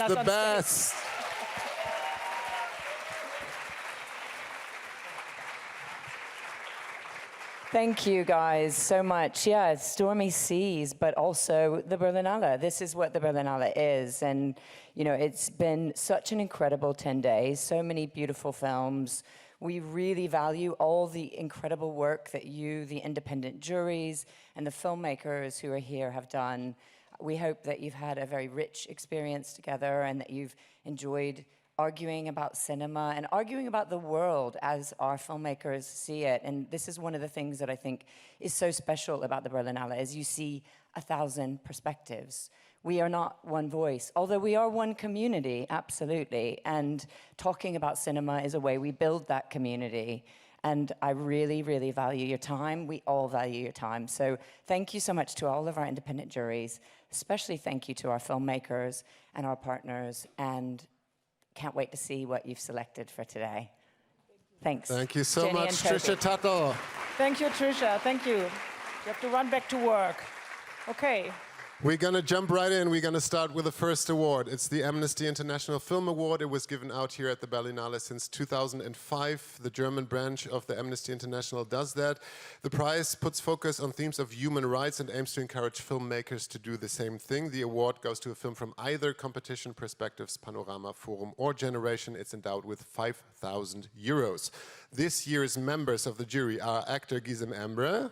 The best. Thank you guys so much. Yeah, stormy seas, but also the Berlinale. This is what the Berlinale is. And, you know, it's been such an incredible 10 days, so many beautiful films. We really value all the incredible work that you, the independent juries, and the filmmakers who are here have done. We hope that you've had a very rich experience together and that you've enjoyed arguing about cinema and arguing about the world as our filmmakers see it. And this is one of the things that I think is so special about the Berlinale, is you see 1,000 perspectives. We are not one voice, although we are one community, absolutely. And talking about cinema is a way we build that community. And I really, really value your time. We all value your time. So thank you so much to all of our independent juries. Especially thank you to our filmmakers and our partners. And can't wait to see what you've selected for today. Thanks. Thank you so Jenny much, Trisha Tuttle. Thank you, Trisha. Thank you. You have to run back to work. Okay. We're going to jump right in. We're going to start with the first award. It's the Amnesty International Film Award. It was given out here at the Berlinale since 2005. The German branch of the Amnesty International does that. The prize puts focus on themes of human rights and aims to encourage filmmakers to do the same thing. The award goes to a film from either competition, Perspectives, Panorama, Forum, or Generation. It's endowed with 5,000 euros. This year's members of the jury are actor Gisem Emre,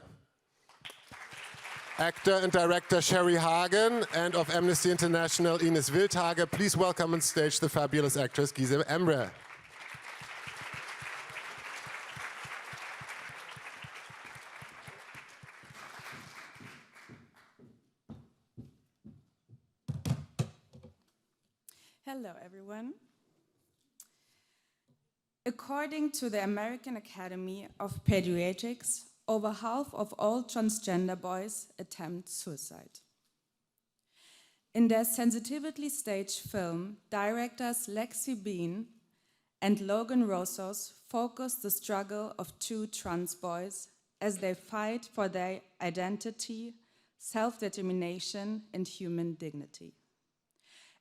actor and director Sherry Hagen, and of Amnesty International Ines Wildhage. Please welcome on stage the fabulous actress Gisem Emre. Hello, everyone. According to the American Academy of Pediatrics, over half of all transgender boys attempt suicide. In their sensitively staged film, directors Lexi Bean and Logan Rosos focus the struggle of two trans boys as they fight for their identity, self-determination, and human dignity.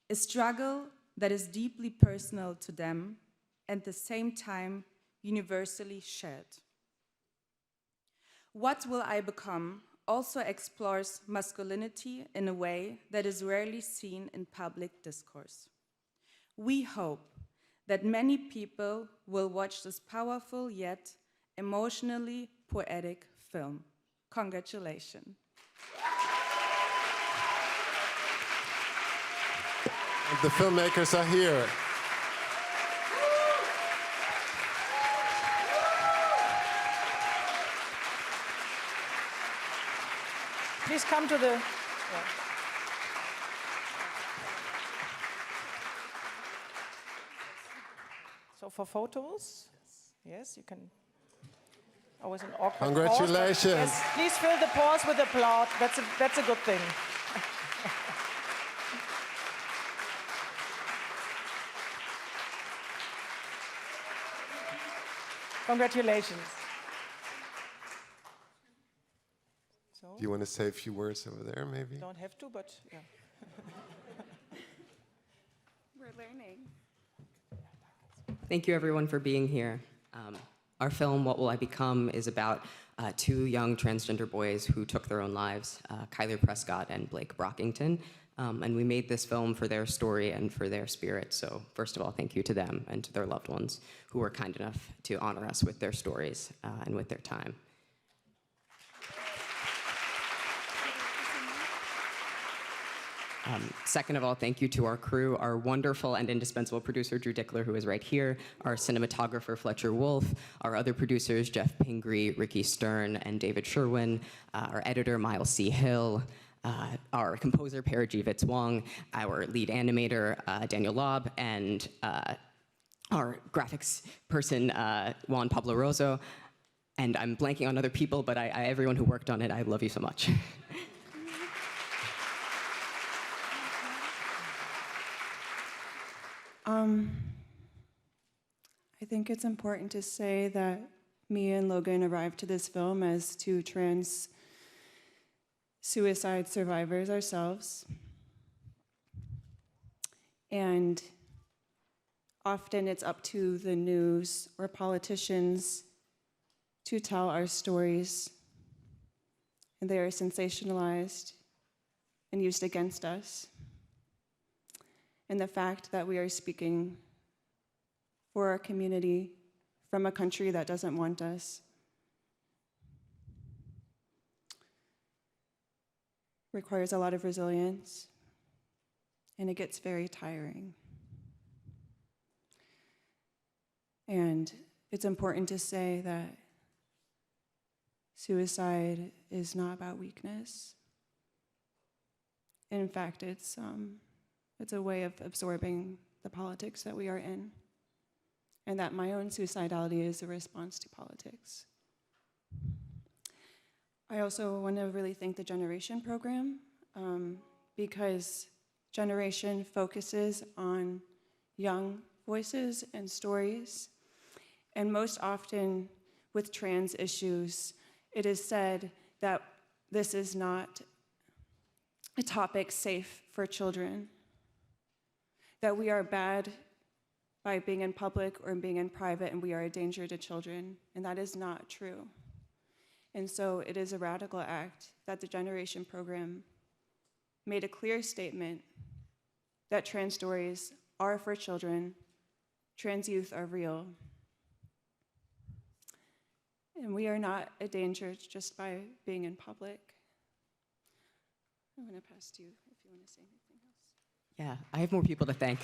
A struggle that is deeply personal to them and at the same time universally shared. What Will I Become also explores masculinity in a way that is rarely seen in public discourse. We hope that many people will watch this powerful yet emotionally poetic film. Congratulations. The filmmakers are here. Please come to the... Yeah. So for photos, yes, you can... Always an awkward Congratulations. Pause, yes, please fill the pause with applause. That's a good thing. Congratulations. So, Do you want to say a few words over there, maybe? don't have to, but yeah. We're learning. Thank you, everyone, for being here. Our film, What Will I Become, is about two young transgender boys who took their own lives, Kyler Prescott and Blake Brockington. And we made this film for their story and for their spirit. So first of all, thank you to them and to their loved ones who were kind enough to honor us with their stories and with their time. Second of all, thank you to our crew, our wonderful and indispensable producer, Drew Dickler, who is right here, our cinematographer, Fletcher Wolf, our other producers, Jeff Pingree, Ricky Stern, and David Sherwin, our editor, Miles C. Hill, our composer, Parajivitz Wong, our lead animator, Daniel Lobb, and our graphics person, Juan Pablo Rosso. And I'm blanking on other people, but everyone who worked on it, I love you so much. I think it's important to say that me and Logan arrived to this film as two trans suicide survivors ourselves. And often it's up to the news or politicians to tell our stories, and they are sensationalized and used against us. And the fact that we are speaking for our community from a country that doesn't want us requires a lot of resilience, and it gets very tiring. And it's important to say that suicide is not about weakness. In fact, it's a way of absorbing the politics that we are in, and that my own suicidality is a response to politics. I also want to really thank the Generation program, because Generation focuses on young voices and stories, and most often with trans issues, it is said that this is not a topic safe for children, that we are bad by being in public or being in private, and we are a danger to children, and that is not true. And so it is a radical act that the Generation program made a clear statement that trans stories are for children, trans youth are real, and we are not a danger just by being in public. I'm going to pass to you if you want to say anything else. Yeah, I have more people to thank.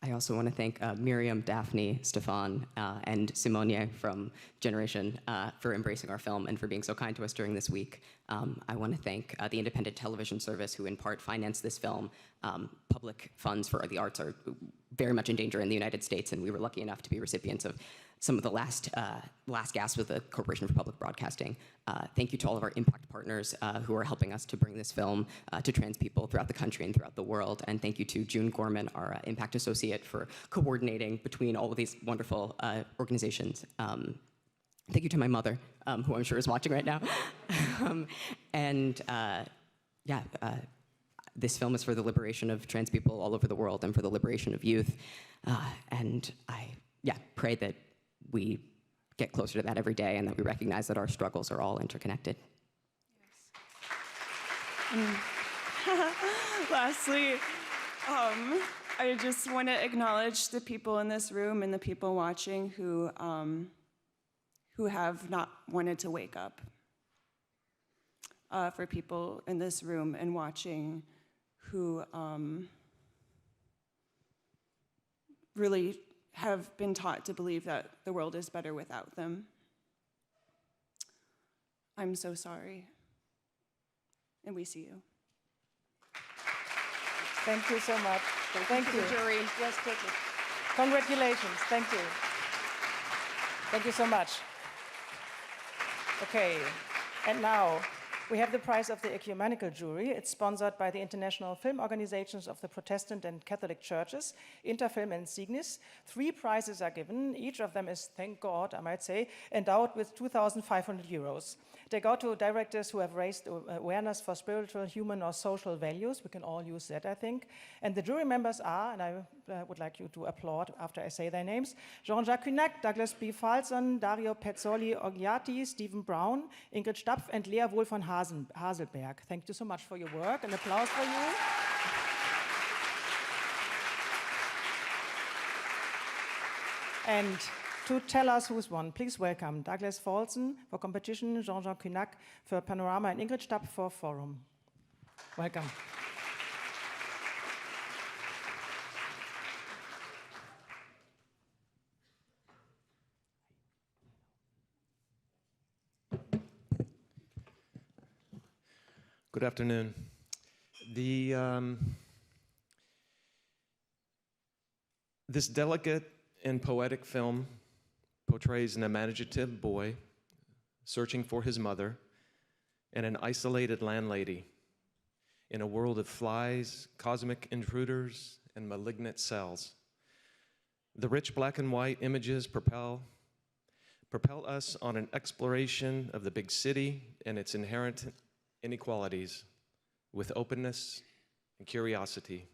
I also want to thank Miriam, Daphne, Stefan, and Simone from Generation for embracing our film and for being so kind to us during this week. I want to thank the independent television service who in part financed this film. Public funds for the arts are very much in danger in the United States, and we were lucky enough to be recipients of some of the last gasps with the Corporation for Public Broadcasting. Thank you to all of our impact partners who are helping us to bring this film to trans people throughout the country and throughout the world. And thank you to June Gorman, our impact associate, for coordinating between all of these wonderful organizations. Thank you to my mother, who I'm sure is watching right now. This film is for the liberation of trans people all over the world and for the liberation of youth. And I pray that we get closer to that every day and that we recognize that our struggles are all interconnected. Yes. Lastly, I just want to acknowledge the people in this room and the people watching who have not wanted to wake up. For people in this room and watching who really have been taught to believe that the world is better without them. I'm so sorry. And we see you. Thank you so much. Thank you. Jury. Yes, take it. Congratulations. Thank you. Thank you so much. Okay, and now we have the prize of the Ecumenical Jury. It's sponsored by the International Film Organizations of the Protestant and Catholic Churches, Interfilm and Signis. 3 prizes are given. Each of them is, thank God, I might say, endowed with 2,500 euros. They go to directors who have raised awareness for spiritual, human, or social values. We can all use that, I think. And the jury members are, and I would like you to applaud after I say their names, Jean-Jacques Cunac, Douglas B. Falson, Dario Pezzoli Ogliati, Stephen Brown, Ingrid Stapf, and Lea Wohl von Haselberg. Thank you so much for your work. An applause for you. And to tell us who's won, please welcome Douglas Falson for competition, Jean-Jacques Cunac for Panorama, and Ingrid Stapf for Forum. Welcome. Good afternoon. This delicate and poetic film portrays an imaginative boy searching for his mother and an isolated landlady in a world of flies, cosmic intruders, and malignant cells. The rich black and white images propel us on an exploration of the big city and its inherent inequalities with openness and curiosity.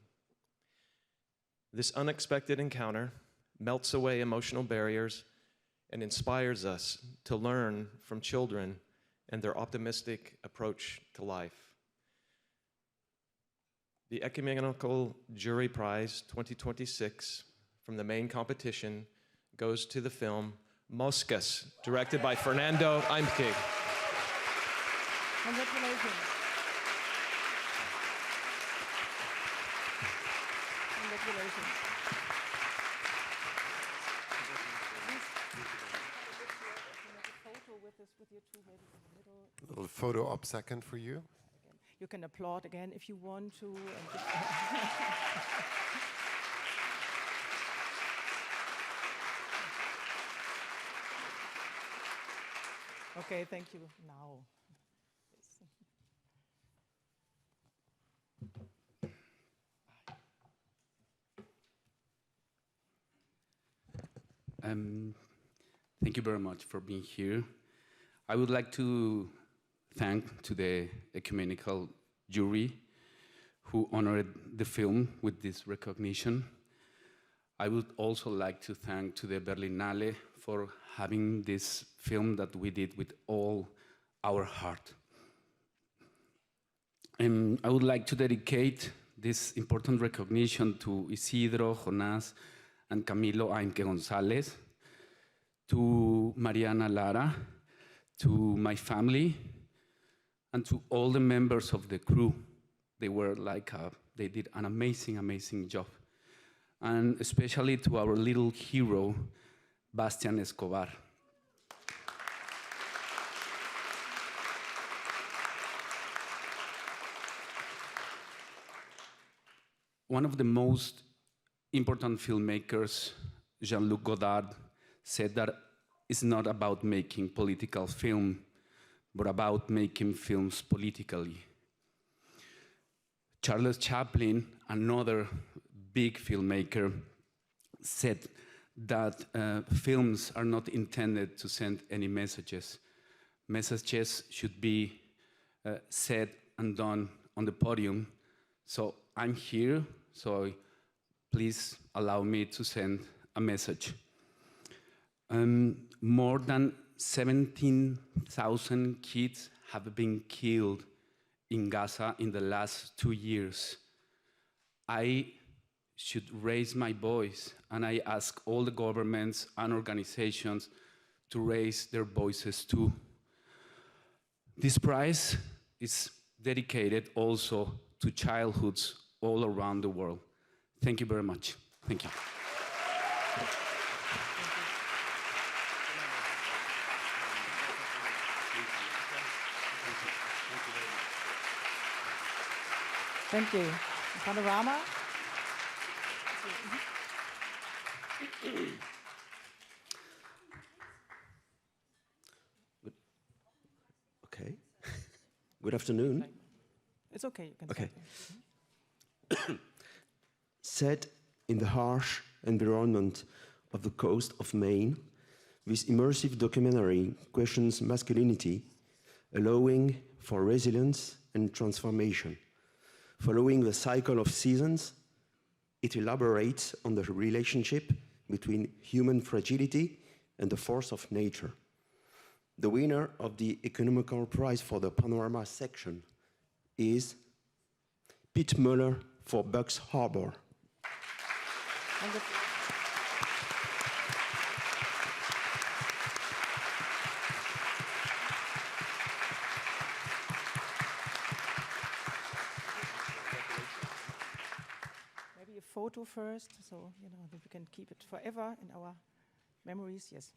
This unexpected encounter melts away emotional barriers and inspires us to learn from children and their optimistic approach to life. The Ecumenical Jury Prize 2026 from the main competition goes to the film Moscas, directed by Fernando Eimke. Congratulations. Congratulations. A little photo op second for you. You can applaud again if you want to. Okay, thank you. Now. Thank you very much for being here. I would like to thank to the Ecumenical Jury who honored the film with this recognition. I would also like to thank to the Berlinale for having this film that we did with all our heart. And I would like to dedicate this important recognition to Isidro, Jonás, and Camilo Eimke González, to Mariana Lara, to my family, and to all the members of the crew. They were like, they did an amazing, amazing job. And especially to our little hero, Bastian Escobar. One of the most important filmmakers, Jean-Luc Godard, said that it's not about making political film, but about making films politically. Charles Chaplin, another big filmmaker, said that films are not intended to send any messages. Messages should be said and done on the podium. So I'm here, so please allow me to send a message. More than 17,000 kids have been killed in Gaza in the last 2 years. I should raise my voice, and I ask all the governments and organizations to raise their voices too. This prize is dedicated also to childhoods all around the world. Thank you very much. Thank you. Thank you. Panorama. Okay. Good afternoon. It's okay. You can Okay. start. Set in the harsh environment of the coast of Maine, this immersive documentary questions masculinity, allowing for resilience and transformation. Following the cycle of seasons, it elaborates on the relationship between human fragility and the force of nature. The winner of the Ecumenical Prize for the Panorama section is Pete Muller for Bucks Harbor. Maybe a photo first, so you know that we can keep it forever in our memories. Yes.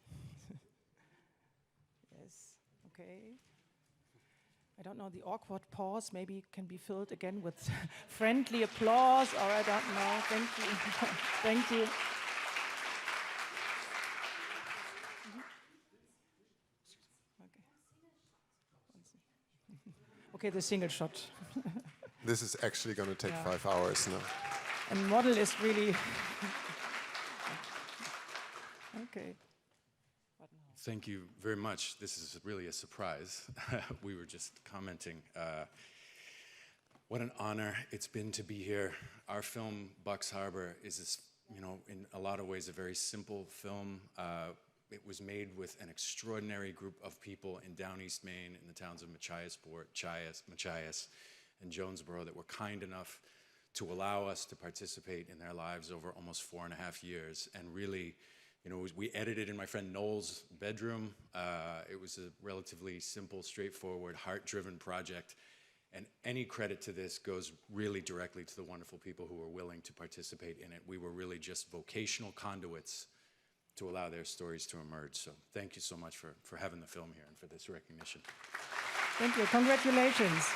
Yes. Okay. I don't know, the awkward pause maybe can be filled again with friendly applause, or I don't know. Thank you. Thank you. Okay. Okay, the single shot. This is actually going to take 5 hours now. And model is really... Okay. Thank you very much. This is really a surprise. We were just commenting. What an honor it's been to be here. Our film, Bucks Harbor, is, in a lot of ways, a very simple film. It was made with an extraordinary group of people in Down East Maine, in the towns of Machias, and Jonesboro, that were kind enough to allow us to participate in their lives over almost 4.5 years. And really, we edited in my friend Noel's bedroom. It was a relatively simple, straightforward, heart-driven project. And any credit to this goes really directly to the wonderful people who were willing to participate in it. We were really just vocational conduits to allow their stories to emerge. So thank you so much for having the film here and for this recognition. Thank you. Congratulations.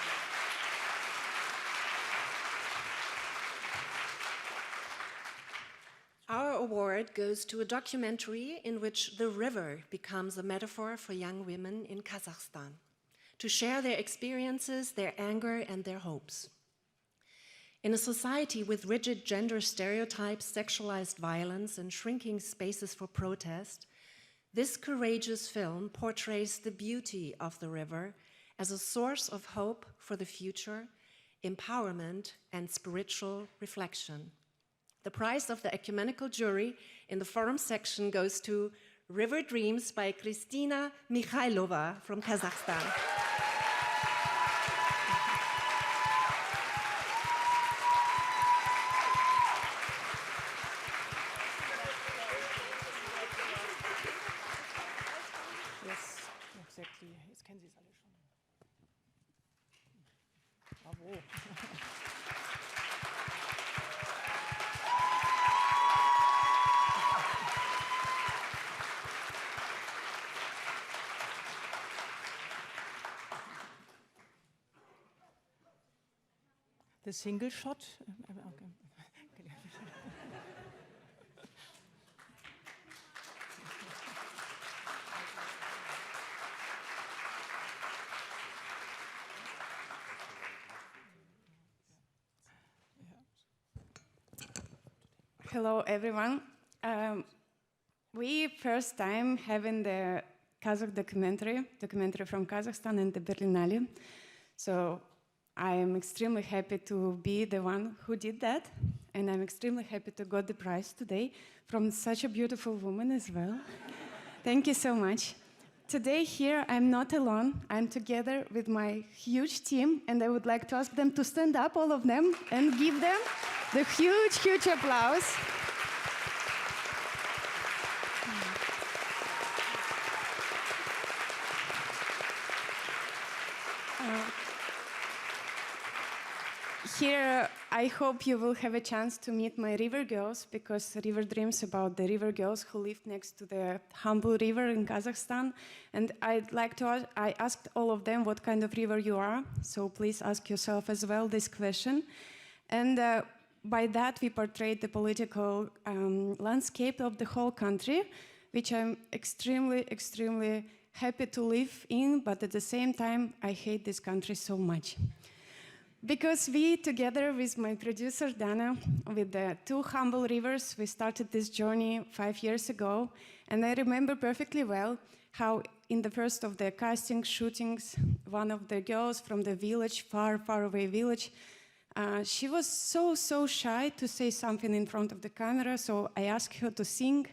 Our award goes to a documentary in which the river becomes a metaphor for young women in Kazakhstan, to share their experiences, their anger, and their hopes. In a society with rigid gender stereotypes, sexualized violence, and shrinking spaces for protest, this courageous film portrays the beauty of the river as a source of hope for the future, empowerment, and spiritual reflection. The prize of the Ecumenical Jury in the forum section goes to River Dreams by Kristina Mikhailova from Kazakhstan. Yes, exactly. Jetzt kennen Sie es alle schon. Bravo. The single shot. Okay. Hello, everyone. We first time having the Kazakh documentary from Kazakhstan and the Berlinale. So I am extremely happy to be the one who did that. And I'm extremely happy to got the prize today from such a beautiful woman as well. Thank you so much. Today here, I'm not alone. I'm together with my huge team, and I would like to ask them to stand up, all of them, and give them the huge, huge applause. Here, I hope you will have a chance to meet my river girls, because River Dreams about the river girls who live next to the humble river in Kazakhstan. And I'd like to I asked all of them what kind of river you are, so please ask yourself as well this question. And by that, we portrayed the political landscape of the whole country, which I'm extremely, extremely happy to live in, but at the same time, I hate this country so much. Because we, together with my producer, Dana, with the two humble rivers, we started this journey 5 years ago. And I remember perfectly well how in the first of the casting shootings, one of the girls from the village, far, far away village, she was so shy to say something in front of the camera, so I asked her to sing,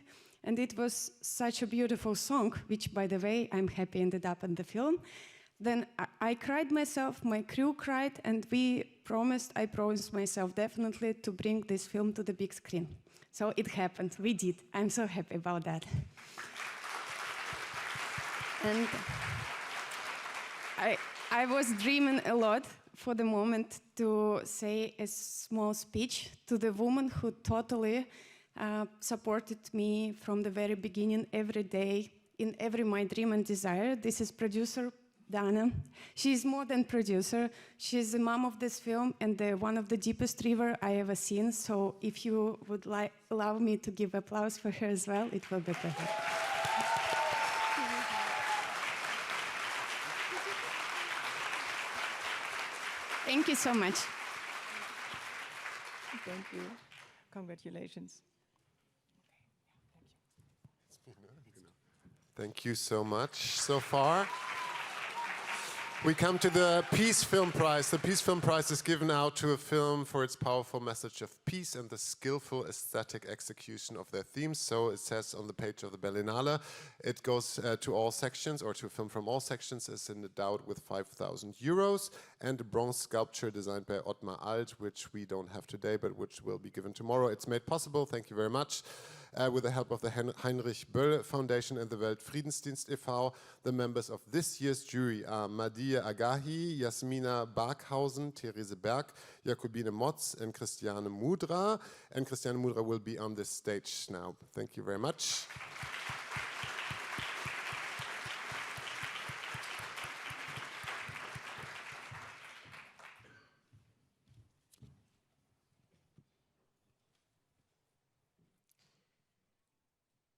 and it was such a beautiful song, which, by the way, I'm happy ended up in the film. Then I cried myself, my crew cried, and I promised myself definitely to bring this film to the big screen. So it happened, we did. I'm so happy about that. And I was dreaming a lot for the moment to say a small speech to the woman who totally supported me from the very beginning, every day, in every my dream and desire. This is producer Dana. She's more than producer. She's the mom of this film and one of the deepest river I ever seen. So if you would allow me to give applause for her as well, it will be perfect. Thank you so much. Thank you. Congratulations. Thank you so much so far. We come to the Peace Film Prize. The Peace Film Prize is given out to a film for its powerful message of peace and the skillful aesthetic execution of their themes. So it says on the page of the Berlinale, it goes to all sections, or to a film from all sections, is endowed with 5,000 euros, and a bronze sculpture designed by Ottmar Alt, which we don't have today, but which will be given tomorrow. It's made possible, thank you very much, with the help of the Heinrich Böll Foundation and the Weltfriedensdienst e.V. The members of this year's jury are Madie Agahi, Jasmina Barkhausen, Therese Berg, Jakobine Motz, and Christiane Mudra. And Christiane Mudra will be on this stage now. Thank you very much.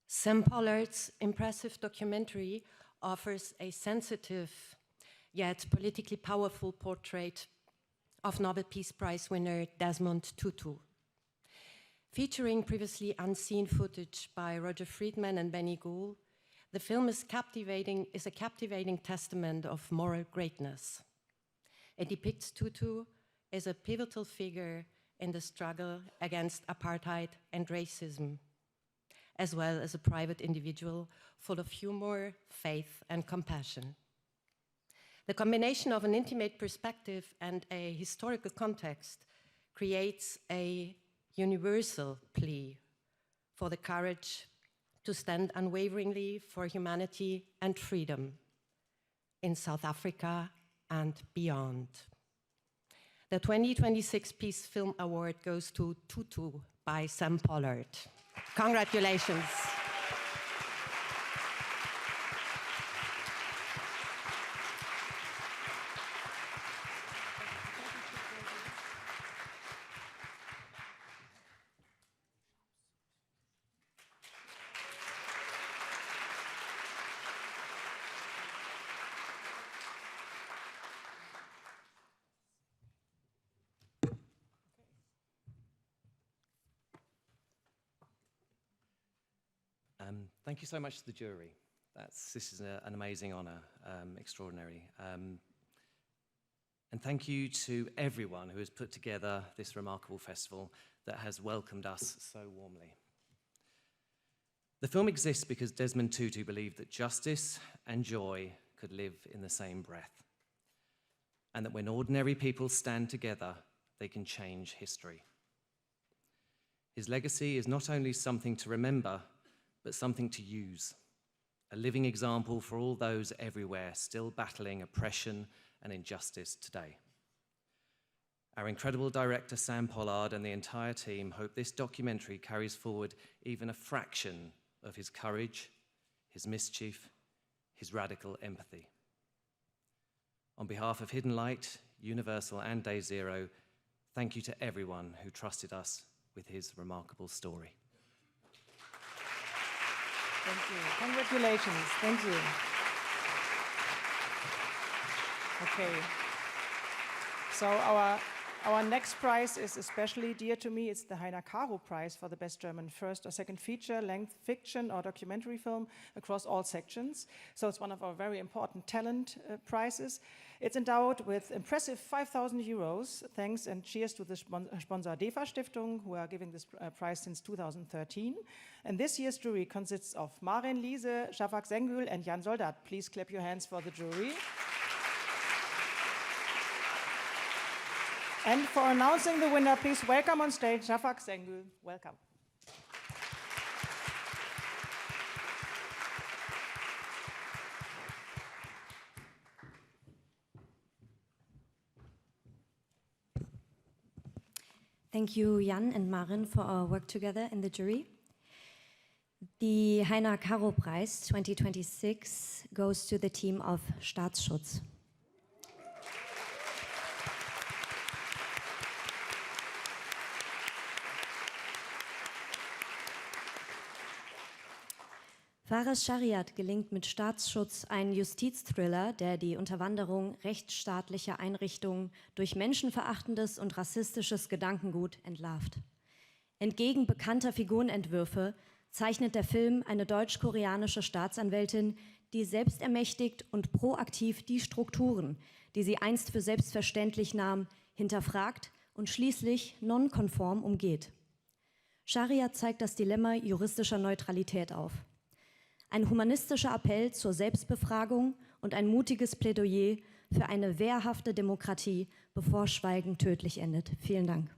Sam Pollard's impressive documentary offers a sensitive yet politically powerful portrait of Nobel Peace Prize winner Desmond Tutu. Featuring previously unseen footage by Roger Friedman and Benny Gould, the film is a captivating testament of moral greatness. It depicts Tutu as a pivotal figure in the struggle against apartheid and racism, as well as a private individual full of humor, faith, and compassion. The combination of an intimate perspective and a historical context creates a universal plea for the courage to stand unwaveringly for humanity and freedom in South Africa and beyond. The 2026 Peace Film Award goes to Tutu by Sam Pollard. Congratulations. Thank you so much to the jury. This is an amazing honor, extraordinary. And thank you to everyone who has put together this remarkable festival that has welcomed us so warmly. The film exists because Desmond Tutu believed that justice and joy could live in the same breath, and that when ordinary people stand together, they can change history. His legacy is not only something to remember, but something to use, a living example for all those everywhere still battling oppression and injustice today. Our incredible director, Sam Pollard, and the entire team hope this documentary carries forward even a fraction of his courage, his mischief, his radical empathy. On behalf of Hidden Light, Universal, and Day Zero, thank you to everyone who trusted us with his remarkable story. Thank you. Congratulations. Thank you. Okay. So our next prize is especially dear to me. It's the Heiner-Carow Prize for the best German first or second feature-length fiction or documentary film across all sections. So it's one of our very important talent prizes. It's endowed with impressive 5,000 euros. Thanks and cheers to the sponsor DEFA Stiftung, who are giving this prize since 2013. And this year's jury consists of Maren Liese, Shafak Zengül, and Jan Soldat. Please clap your hands for the jury. And for announcing the winner, please welcome on stage Shafak Zengül. Welcome. Thank you, Jan and Maren, for our work together in the jury. The Heiner-Carow Prize 2026 goes to the team of Staatsschutz. Fares Shariat gelingt mit Staatsschutz ein Justizthriller, der die Unterwanderung rechtsstaatlicher Einrichtungen durch menschenverachtendes und rassistisches Gedankengut entlarvt. Entgegen bekannter Figurenentwürfe zeichnet der Film eine deutsch-koreanische Staatsanwältin, die selbstermächtigt und proaktiv die Strukturen, die sie einst für selbstverständlich nahm, hinterfragt und schließlich nonkonform umgeht. Shariat zeigt das Dilemma juristischer Neutralität auf. Ein humanistischer Appell zur Selbstbefragung und ein mutiges Plädoyer für eine wehrhafte Demokratie, bevor Schweigen tödlich endet. Vielen Dank.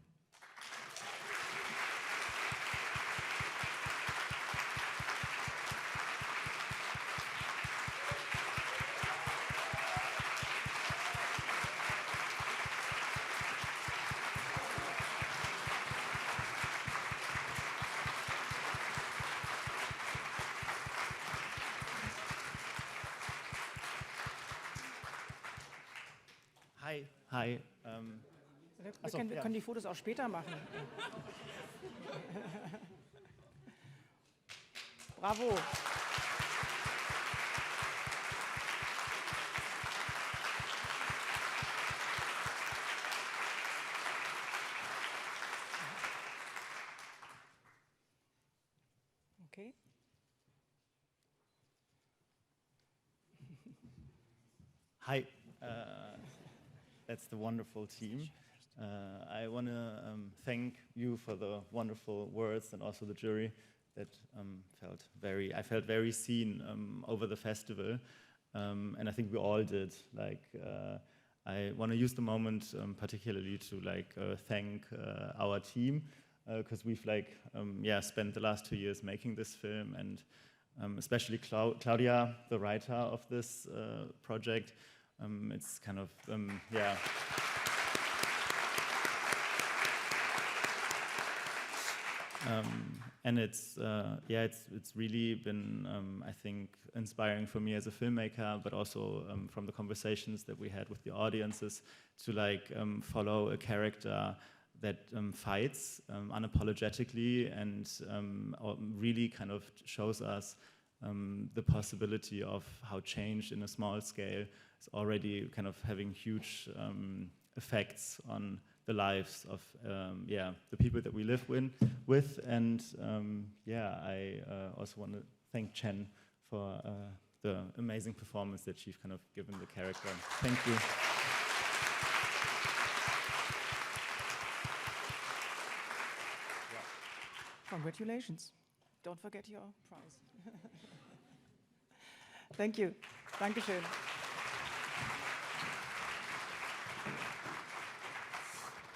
Hi. Wir können die Fotos auch später machen. Bravo. Okay. Hi. That's the wonderful team. I want to thank you for the wonderful words and also the jury that I felt very seen over the festival, and I think we all did. I want to use the moment particularly to thank our team because we've spent the last 2 years making this film, and especially Claudia, the writer of this project. It's kind of, and it's really been, I think, inspiring for me as a filmmaker, but also from the conversations that we had with the audiences to follow a character that fights unapologetically and really kind of shows us the possibility of how change in a small scale is already kind of having huge effects on the lives of the people that we live with. And I also want to thank Chen for the amazing performance that she's kind of given the character. Thank you. Congratulations. Don't forget your prize. Thank you. Dankeschön.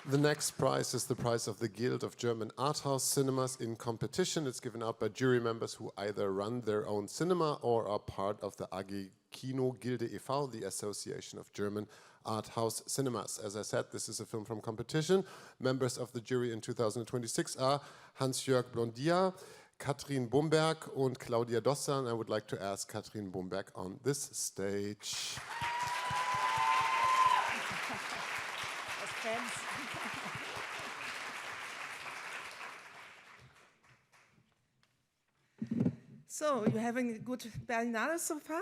The next prize is the prize of the Guild of German Art House Cinemas in competition. It's given out by jury members who either run their own cinema or are part of the AG Kino Gilde e.V., the Association of German Art House Cinemas. As I said, this is a film from competition. Members of the jury in 2026 are Hans-Jörg Blondia, Katrin Bomberg und Claudia Dossa, and I would like to ask Katrin Bomberg on this stage. So, you're having a good Berlinale so far?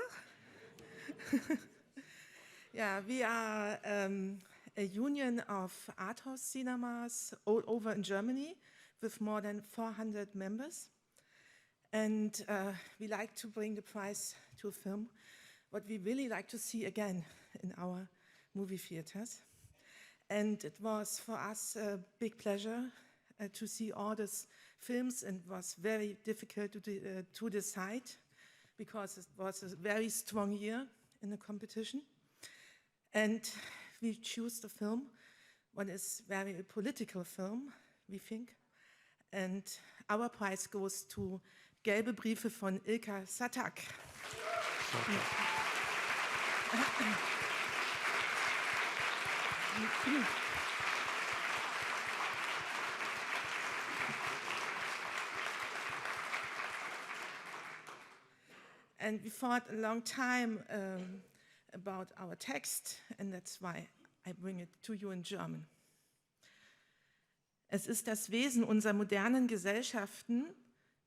Yeah, we are a union of art house cinemas all over in Germany with more than 400 members. And we like to bring the prize to a film, what we really like to see again in our movie theaters. And it was for us a big pleasure to see all these films, and it was very difficult to decide because it was a very strong year in the competition. And we choose the film, what is very a political film, we think. And our prize goes to Gelbe Briefe von Ilka Satak. And we thought a long time about our text, and that's why I bring it to you in German. Es ist das Wesen unserer modernen Gesellschaften,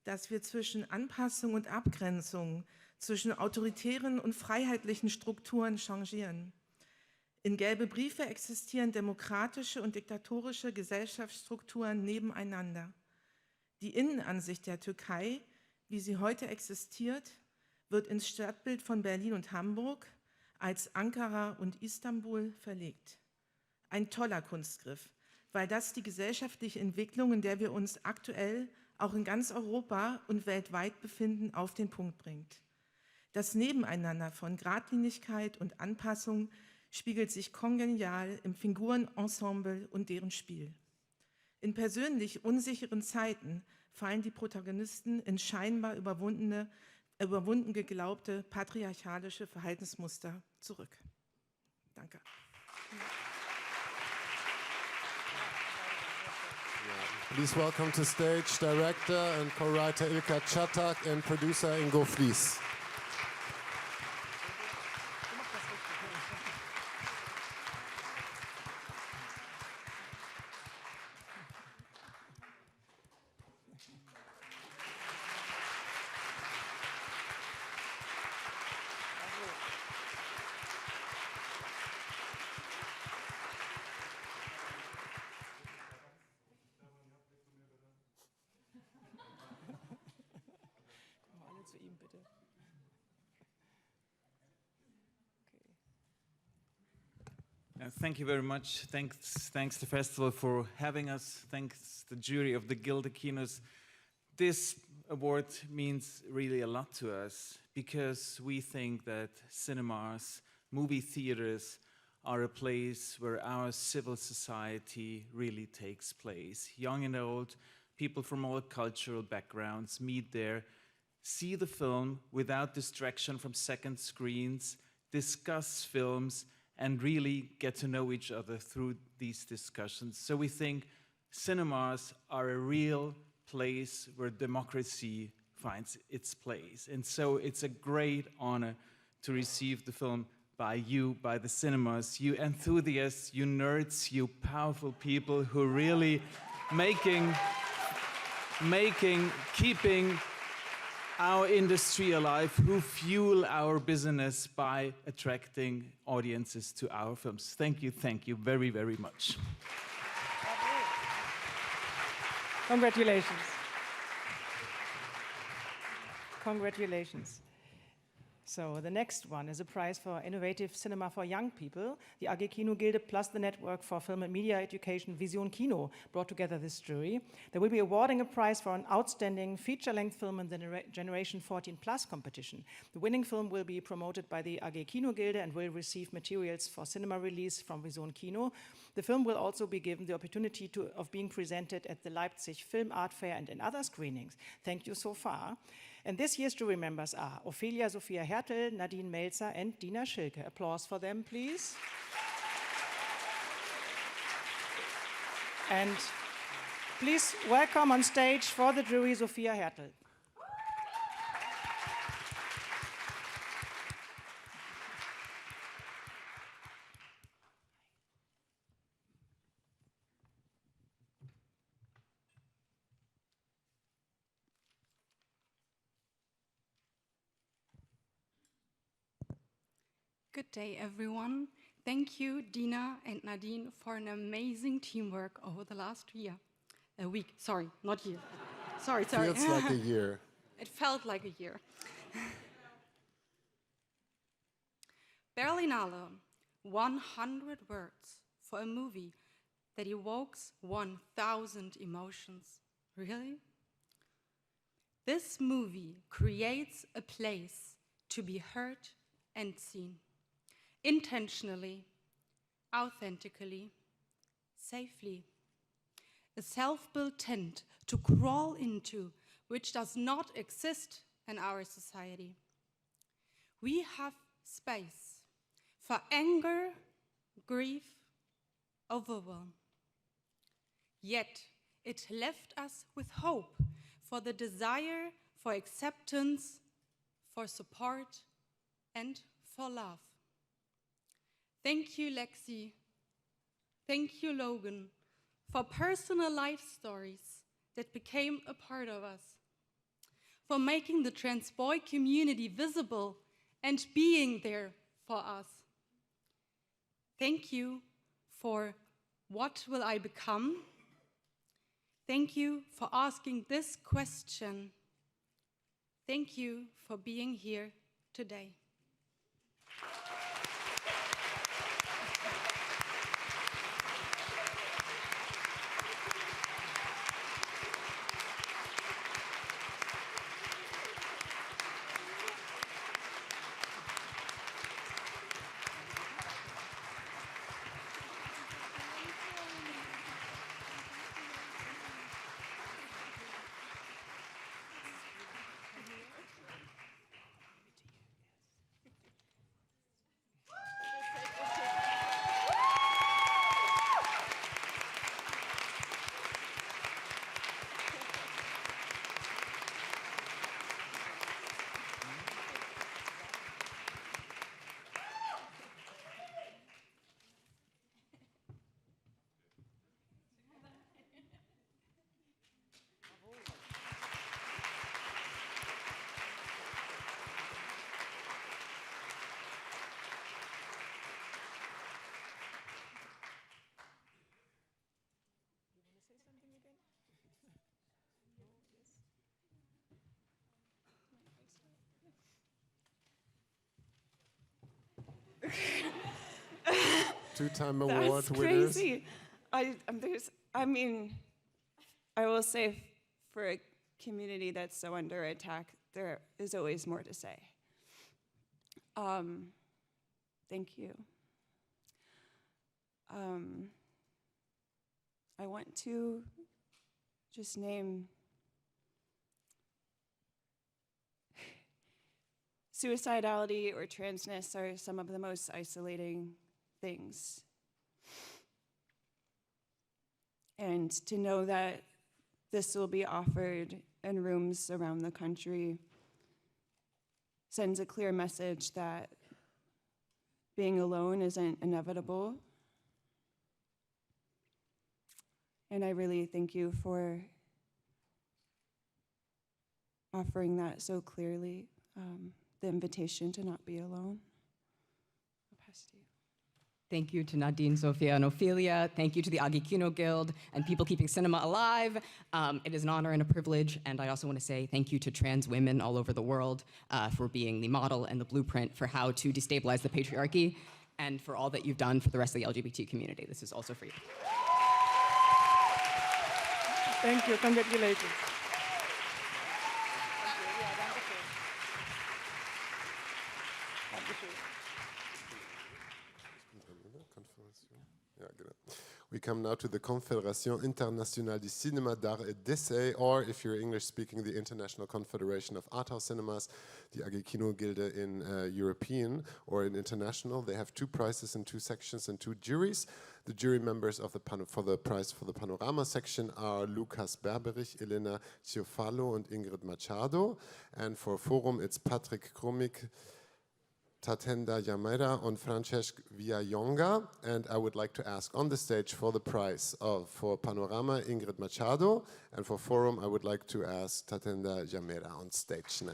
dass wir zwischen Anpassung und Abgrenzung, zwischen autoritären und freiheitlichen Strukturen changieren. In gelbe Briefe existieren demokratische und diktatorische Gesellschaftsstrukturen nebeneinander. Die Innenansicht der Türkei, wie sie heute existiert, wird ins Stadtbild von Berlin und Hamburg als Ankara und Istanbul verlegt. Ein toller Kunstgriff, weil das die gesellschaftliche Entwicklung, in der wir uns aktuell auch in ganz Europa und weltweit befinden, auf den Punkt bringt. Das Nebeneinander von Geradlinigkeit und Anpassung spiegelt sich kongenial im Figurenensemble und deren Spiel. In persönlich unsicheren Zeiten fallen die Protagonisten in scheinbar überwunden geglaubte patriarchalische Verhaltensmuster zurück. Danke. Please welcome to stage director and co-writer Ilka Czatak and producer Ingo Flies. Thank you very much. Thanks the festival for having us. Thanks the jury of the Guild of Kinos. This award means really a lot to us because we think that cinemas, movie theaters are a place where our civil society really takes place. Young and old, people from all cultural backgrounds meet there, see the film without distraction from second screens, discuss films, and really get to know each other through these discussions. So we think cinemas are a real place where democracy finds its place. And so it's a great honor to receive the film by you, by the cinemas, you enthusiasts, you nerds, you powerful people who really keeping our industry alive, who fuel our business by attracting audiences to our films. Thank you very, very much. Congratulations. Congratulations. So the next one is a prize for innovative cinema for young people. The AG Kino Gilde plus the Network for Film and Media Education Vision Kino brought together this jury. They will be awarding a prize for an outstanding feature-length film in the Generation 14 Plus competition. The winning film will be promoted by the AG Kino Gilde and will receive materials for cinema release from Vision Kino. The film will also be given the opportunity of being presented at the Leipzig Film Art Fair and in other screenings. Thank you so far. And this year's jury members are Ophelia Sophia Hertel, Nadine Melzer, and Dina Schilke. Applause for them, please. And please welcome on stage for the jury Sophia Hertel. Good day, everyone. Thank you, Dina and Nadine, for an amazing teamwork over the last week. Sorry, not year. Sorry. Feels like a year. It felt like a year. Berlinale, 100 words for a movie that evokes 1,000 emotions. Really? This movie creates a place to be heard and seen. Intentionally, authentically, safely. A self-built tent to crawl into, which does not exist in our society. We have space for anger, grief, overwhelm. Yet it left us with hope for the desire for acceptance, for support, and for love. Thank you, Lexi. Thank you, Logan, for personal life stories that became a part of us. for making the trans boy community visible and being there for us. Thank you for What Will I Become? Thank you for asking this question. Thank you for being here today. Two-time award That's winners. crazy. I mean, I will say for a community that's so under attack, there is always more to say. Thank you. I want to just name suicidality or transness are some of the most isolating things. And to know that this will be offered in rooms around the country sends a clear message that being alone isn't inevitable. And I really thank you for offering that so clearly, the invitation to not be alone. I'll pass to you. Thank you to Nadine, Sophia, and Ophelia. Thank you to the Agikino Guild and people keeping cinema alive. It is an honor and a privilege, and I also want to say thank you to trans women all over the world for being the model and the blueprint for how to destabilize the patriarchy, and for all that you've done for the rest of the LGBT community. This is also for you. Thank you. Congratulations. We come now to the Confédération Internationale du Cinéma d'Art et d'Essai, or if you're English speaking, the International Confederation of Art House Cinemas, the Agikino Gilde in European or in international. They have 2 prizes in 2 sections and 2 juries. The jury members of for the prize for the Panorama section are Lukas Berberich, Elena Ciofalo and Ingrid Machado. And for Forum, it's Patrick Krumik, Tatenda Yamera and Francesc Villayonga, and I would like to ask on the stage for the prize for Panorama Ingrid Machado, and for Forum I would like to ask Tatenda Yamera on stage now.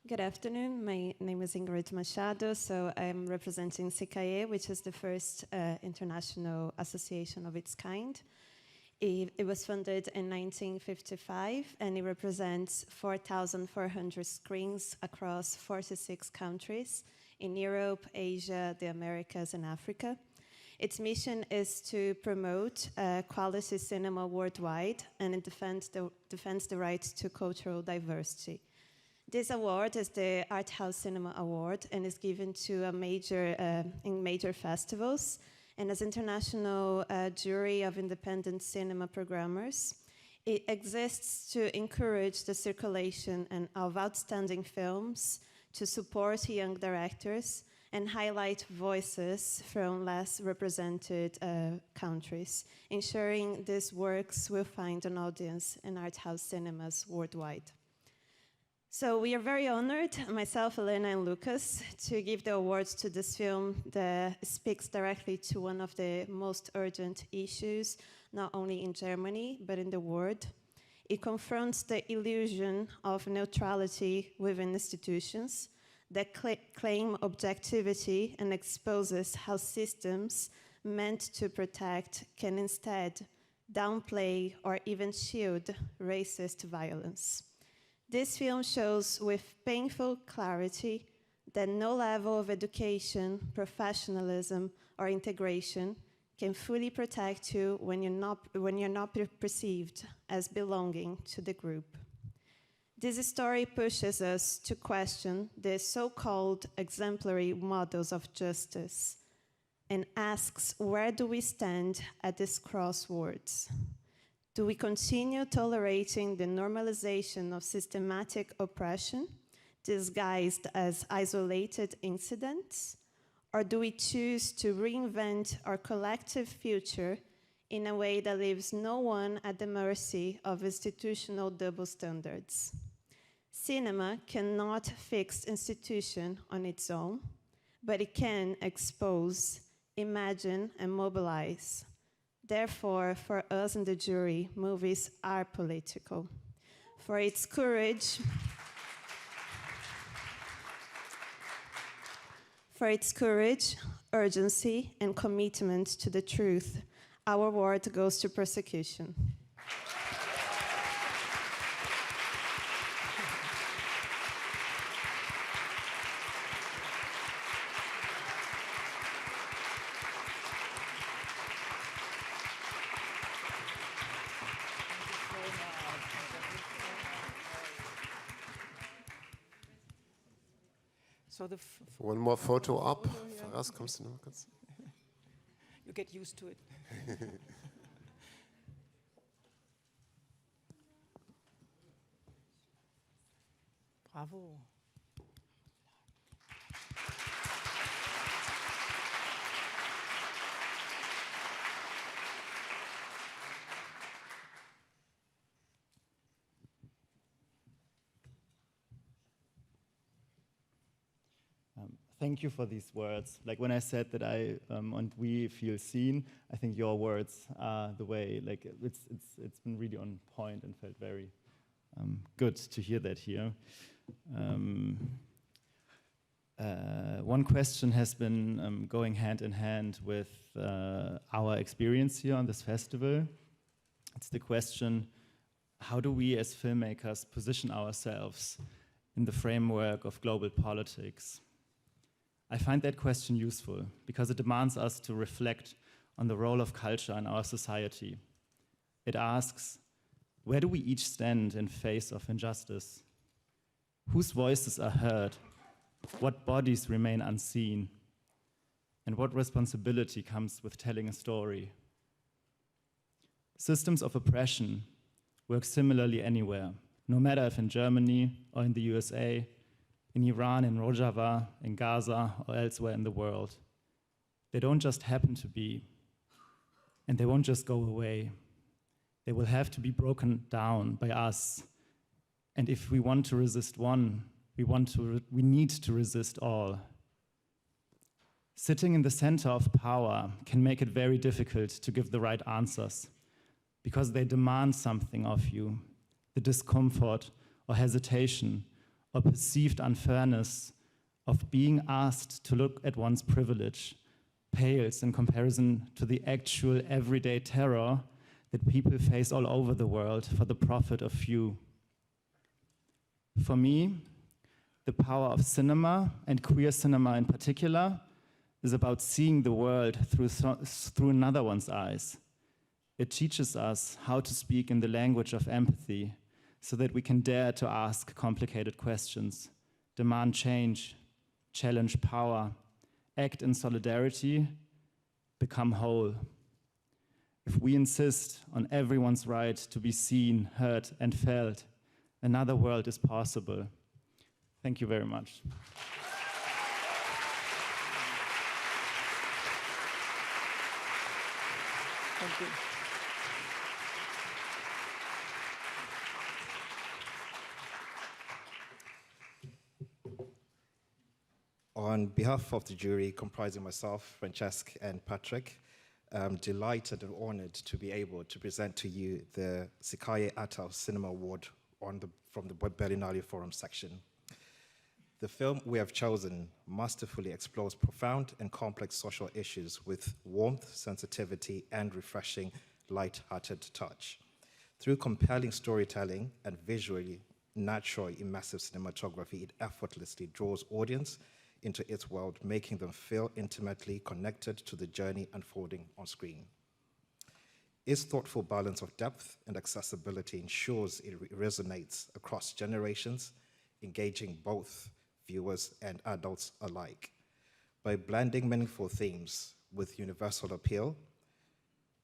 Good afternoon. My name is Ingrid Machado, so I'm representing CKE, which is the first international association of its kind. It was funded in 1955, and it represents 4,400 screens across 46 countries in Europe, Asia, the Americas, and Africa. Its mission is to promote quality cinema worldwide, and it defends the right to cultural diversity. This award is the Art House Cinema Award and is given to in major festivals and as international jury of independent cinema programmers. It exists to encourage the circulation of outstanding films, to support young directors, and highlight voices from less represented countries, ensuring these works will find an audience in art house cinemas worldwide. So we are very honored, myself, Elena, and Lucas, to give the awards to this film that speaks directly to one of the most urgent issues, not only in Germany, but in the world. It confronts the illusion of neutrality within institutions that claim objectivity and exposes how systems meant to protect can instead downplay or even shield racist violence. This film shows with painful clarity that no level of education, professionalism, or integration can fully protect you when you're not perceived as belonging to the group. This story pushes us to question the so-called exemplary models of justice and asks, where do we stand at this crossroads? Do we continue tolerating the normalization of systematic oppression disguised as isolated incidents? Or do we choose to reinvent our collective future in a way that leaves no one at the mercy of institutional double standards? Cinema cannot fix institution on its own, but it can expose, imagine, and mobilize. Therefore, for us in the jury, movies are political. For its courage, urgency, and commitment to the truth, our award goes to Persecution. So one more photo up. Faraz, kommst du noch kurz? You get used to it. Bravo. Thank you for these words. Like when I said that I and we feel seen, I think your words are the way. Like it's been really on point and felt very good to hear that here. One question has been going hand in hand with our experience here on this festival. It's the question: how do we as filmmakers position ourselves in the framework of global politics? I find that question useful because it demands us to reflect on the role of culture in our society. It asks, where do we each stand in face of injustice? Whose voices are heard? What bodies remain unseen? And what responsibility comes with telling a story? Systems of oppression work similarly anywhere, no matter if in Germany or in the USA, in Iran, in Rojava, in Gaza, or elsewhere in the world. They don't just happen to be, and they won't just go away. They will have to be broken down by us. And if we want to resist one, we need to resist all. Sitting in the center of power can make it very difficult to give the right answers because they demand something of you, the discomfort or hesitation or perceived unfairness of being asked to look at one's privilege pales in comparison to the actual everyday terror that people face all over the world for the profit of few. For me, the power of cinema, and queer cinema in particular, is about seeing the world through another one's eyes. It teaches us how to speak in the language of empathy, so that we can dare to ask complicated questions, demand change, challenge power, act in solidarity, become whole. If we insist on everyone's right to be seen, heard, and felt, another world is possible. Thank you very much. Thank you. On behalf of the jury, comprising myself, Francesc, and Patrick, I'm delighted and honored to be able to present to you the Sikaye Atal Cinema Award from the Berlinale Forum section. The film we have chosen masterfully explores profound and complex social issues with warmth, sensitivity, and refreshing, light-hearted touch. Through compelling storytelling and visually natural, immersive cinematography, it effortlessly draws audience into its world, making them feel intimately connected to the journey unfolding on screen. Its thoughtful balance of depth and accessibility ensures it resonates across generations, engaging both viewers and adults alike. By blending meaningful themes with universal appeal,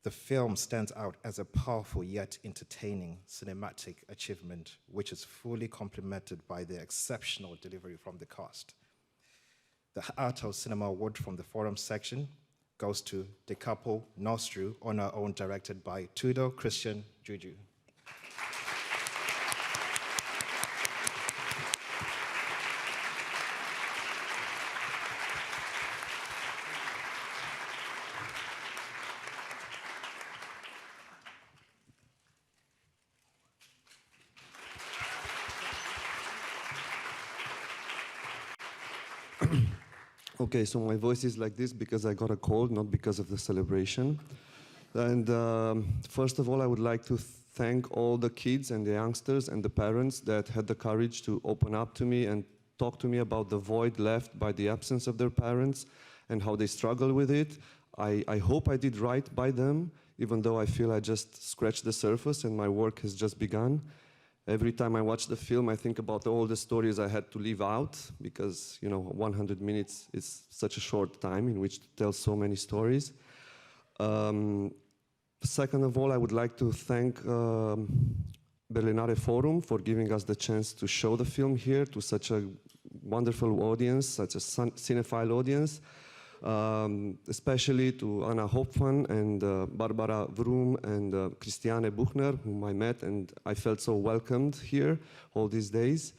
the film stands out as a powerful yet entertaining cinematic achievement, which is fully complemented by the exceptional delivery from the cast. The Atal Cinema Award from the Forum section goes to the couple Nostru on Our Own, directed by Tudor Christian Juju. Okay, so my voice is like this because I got a cold, not because of the celebration. And first of all, I would like to thank all the kids and the youngsters and the parents that had the courage to open up to me and talk to me about the void left by the absence of their parents and how they struggle with it. I hope I did right by them, even though I feel I just scratched the surface and my work has just begun. Every time I watch the film, I think about all the stories I had to leave out because, 100 minutes is such a short time in which to tell so many stories. Second of all, I would like to thank Berlinale Forum for giving us the chance to show the film here to such a wonderful audience, such a cinephile audience. Especially to Anna Hopfman and Barbara Vroom and Christiane Buchner, whom I met, and I felt so welcomed here all these days.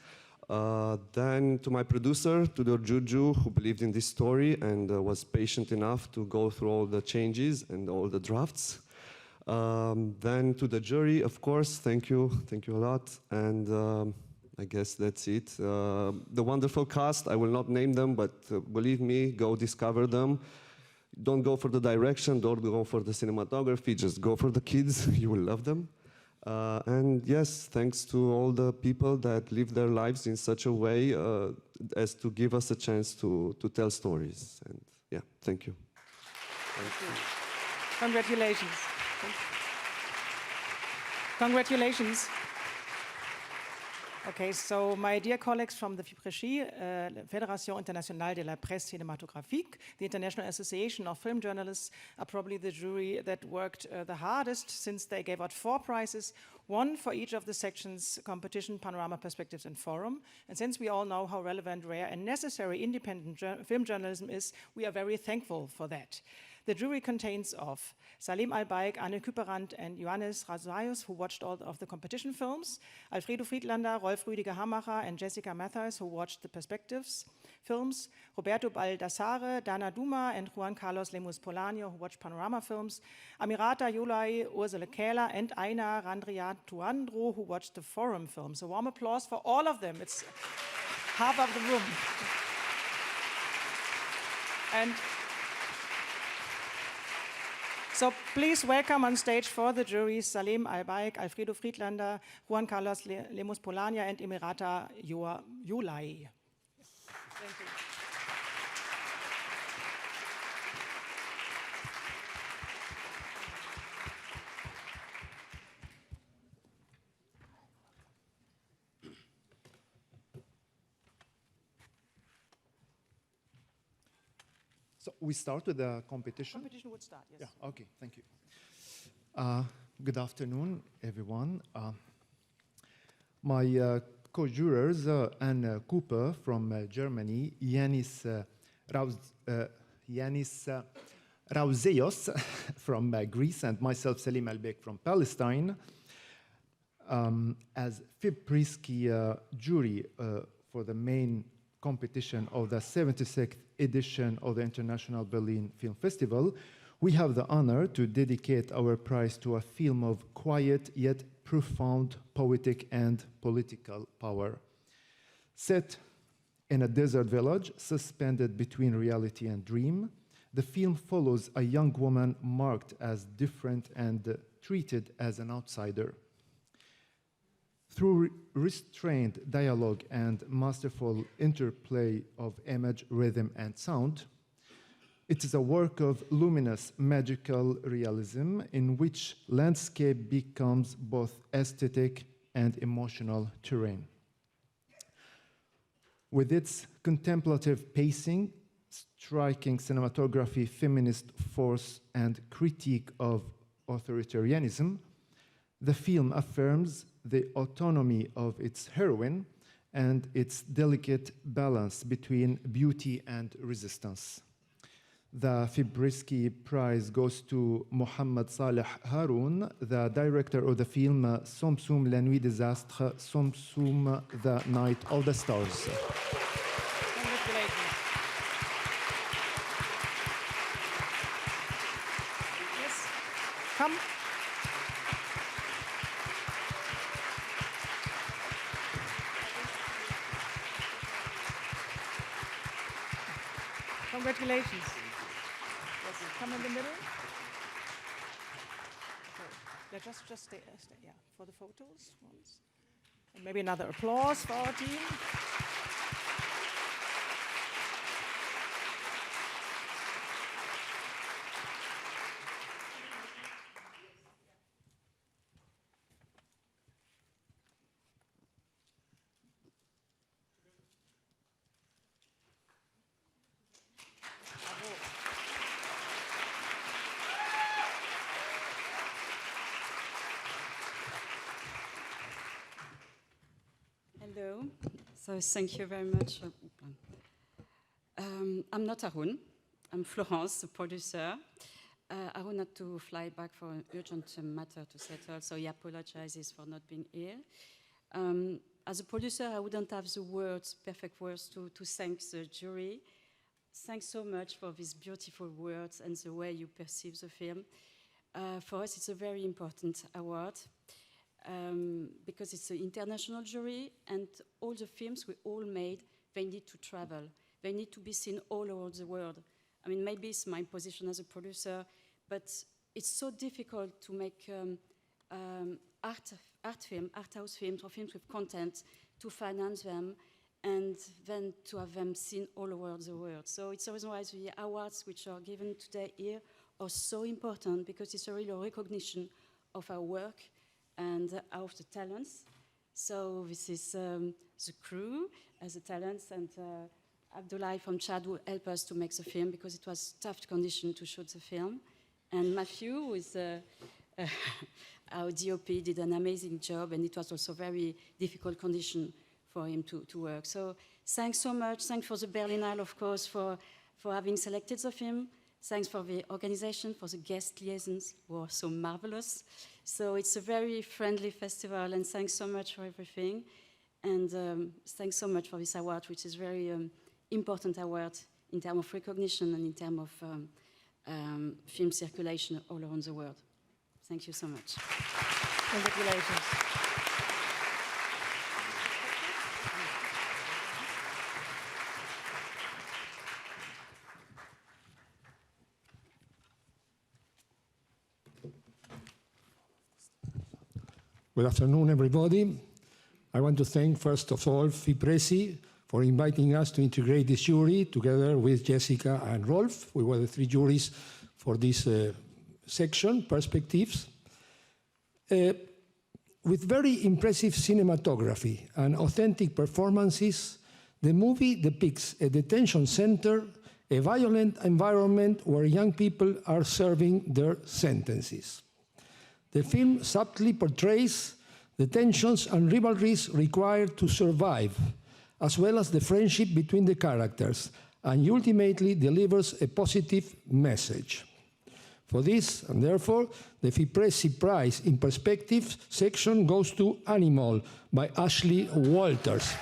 Then to my producer, Tudor Juju, who believed in this story and was patient enough to go through all the changes and all the drafts. Then to the jury, of course, thank you a lot. And I guess that's it. The wonderful cast, I will not name them, but believe me, go discover them. Don't go for the direction, don't go for the cinematography, just go for the kids, you will love them. And yes, thanks to all the people that live their lives in such a way as to give us a chance to tell stories. And yeah, thank you. Thank you. Congratulations. Congratulations. Okay, so my dear colleagues from the FIPRESCI, Fédération Internationale de la Presse Cinématographique, the International Association of Film Journalists, are probably the jury that worked the hardest, since they gave out 4 prizes, 1 for each of the sections: competition, panorama, perspectives, and forum. And since we all know how relevant, rare, and necessary independent film journalism is, we are very thankful for that. The jury contains of Salim Albaik, Anne Küperand, and Johannes Razaius, who watched all of the competition films, Alfredo Friedlander, Rolf Rüdiger Hamacher, and Jessica Matthias, who watched the perspectives films, Roberto Baldassare, Dana Duma, and Juan Carlos Lemus Polanio, who watched panorama films, Amirata Yulai, Ursula Kähler, and Aina Randriatuandro, who watched the forum films. A warm applause for all of them. It's half of the room. And so please welcome on stage for the jury Salim Albaik, Alfredo Friedlander, Juan Carlos Lemus Polanio, and Emirata Yulai. Thank you. So we start with the competition? Competition would start, yes. Yeah, okay, thank you. Good afternoon, everyone. My co-jurors, Anne Cooper Rauzeios from Greece and myself, Selim Elbek from Palestine, as FIPRESCI jury for the main competition of the 76th edition of the International Berlin Film Festival, we have the honor to dedicate our prize to a film of quiet yet profound poetic and political power. Set in a desert village, suspended between reality and dream, the film follows a young woman marked as different and treated as an outsider. Through restrained dialogue and masterful interplay of image, rhythm, and sound, it is a work of luminous, magical realism in which landscape becomes both aesthetic and emotional terrain. With its contemplative pacing, striking cinematography, feminist force, and critique of authoritarianism, the film affirms the autonomy of its heroine and its delicate balance between beauty and resistance. The FIPRESCI prize goes to Mohamed Saleh Haroun, the director of the film Somme Somme la nuit des astres, Somme Somme the night of the stars. Congratulations. Yes, come. Congratulations. Yes, come in the middle. Yeah, just stay, yeah, for the photos once. And maybe another applause for our team. Hello. So thank you very much. I'm not Haroun. I'm Florence, the producer. Haroun had to fly back for an urgent matter to settle, so he apologizes for not being here. As a producer, I wouldn't have the words, perfect words, to thank the jury. Thanks so much for these beautiful words and the way you perceive the film. For us, it's a very important award. Because it's an international jury, and all the films we all made, they need to travel. They need to be seen all over the world. I mean, maybe it's my position as a producer, but it's so difficult to make art house films, or films with content, to finance them, and then to have them seen all over the world. So it's the reason why the awards which are given today here are so important, because it's a real recognition of our work and of the talents. So this is the crew as the talents, and Abdullah from Chad will help us to make the film, because it was tough condition to shoot the film. And Matthew, who is our DOP, did an amazing job, and it was also very difficult condition for him to work. So thanks so much. Thanks for the Berlinale, of course, for having selected the film. Thanks for the organization, for the guest liaisons, who are so marvelous. So it's a very friendly festival, and thanks so much for everything. And thanks so much for this award, which is very important award in terms of recognition and in terms of film circulation all around the world. Thank you so much. Congratulations. Good afternoon, everybody. I want to thank, first of all, FIPRESCI for inviting us to integrate this jury together with Jessica and Rolf. We were the three juries for this section, Perspectives. With very impressive cinematography and authentic performances, the movie depicts a detention center, a violent environment where young people are serving their sentences. The film subtly portrays the tensions and rivalries required to survive, as well as the friendship between the characters, and ultimately delivers a positive message. For this, and therefore, the FIPRESCI Prize in Perspective section goes to Animal by Ashley Walters.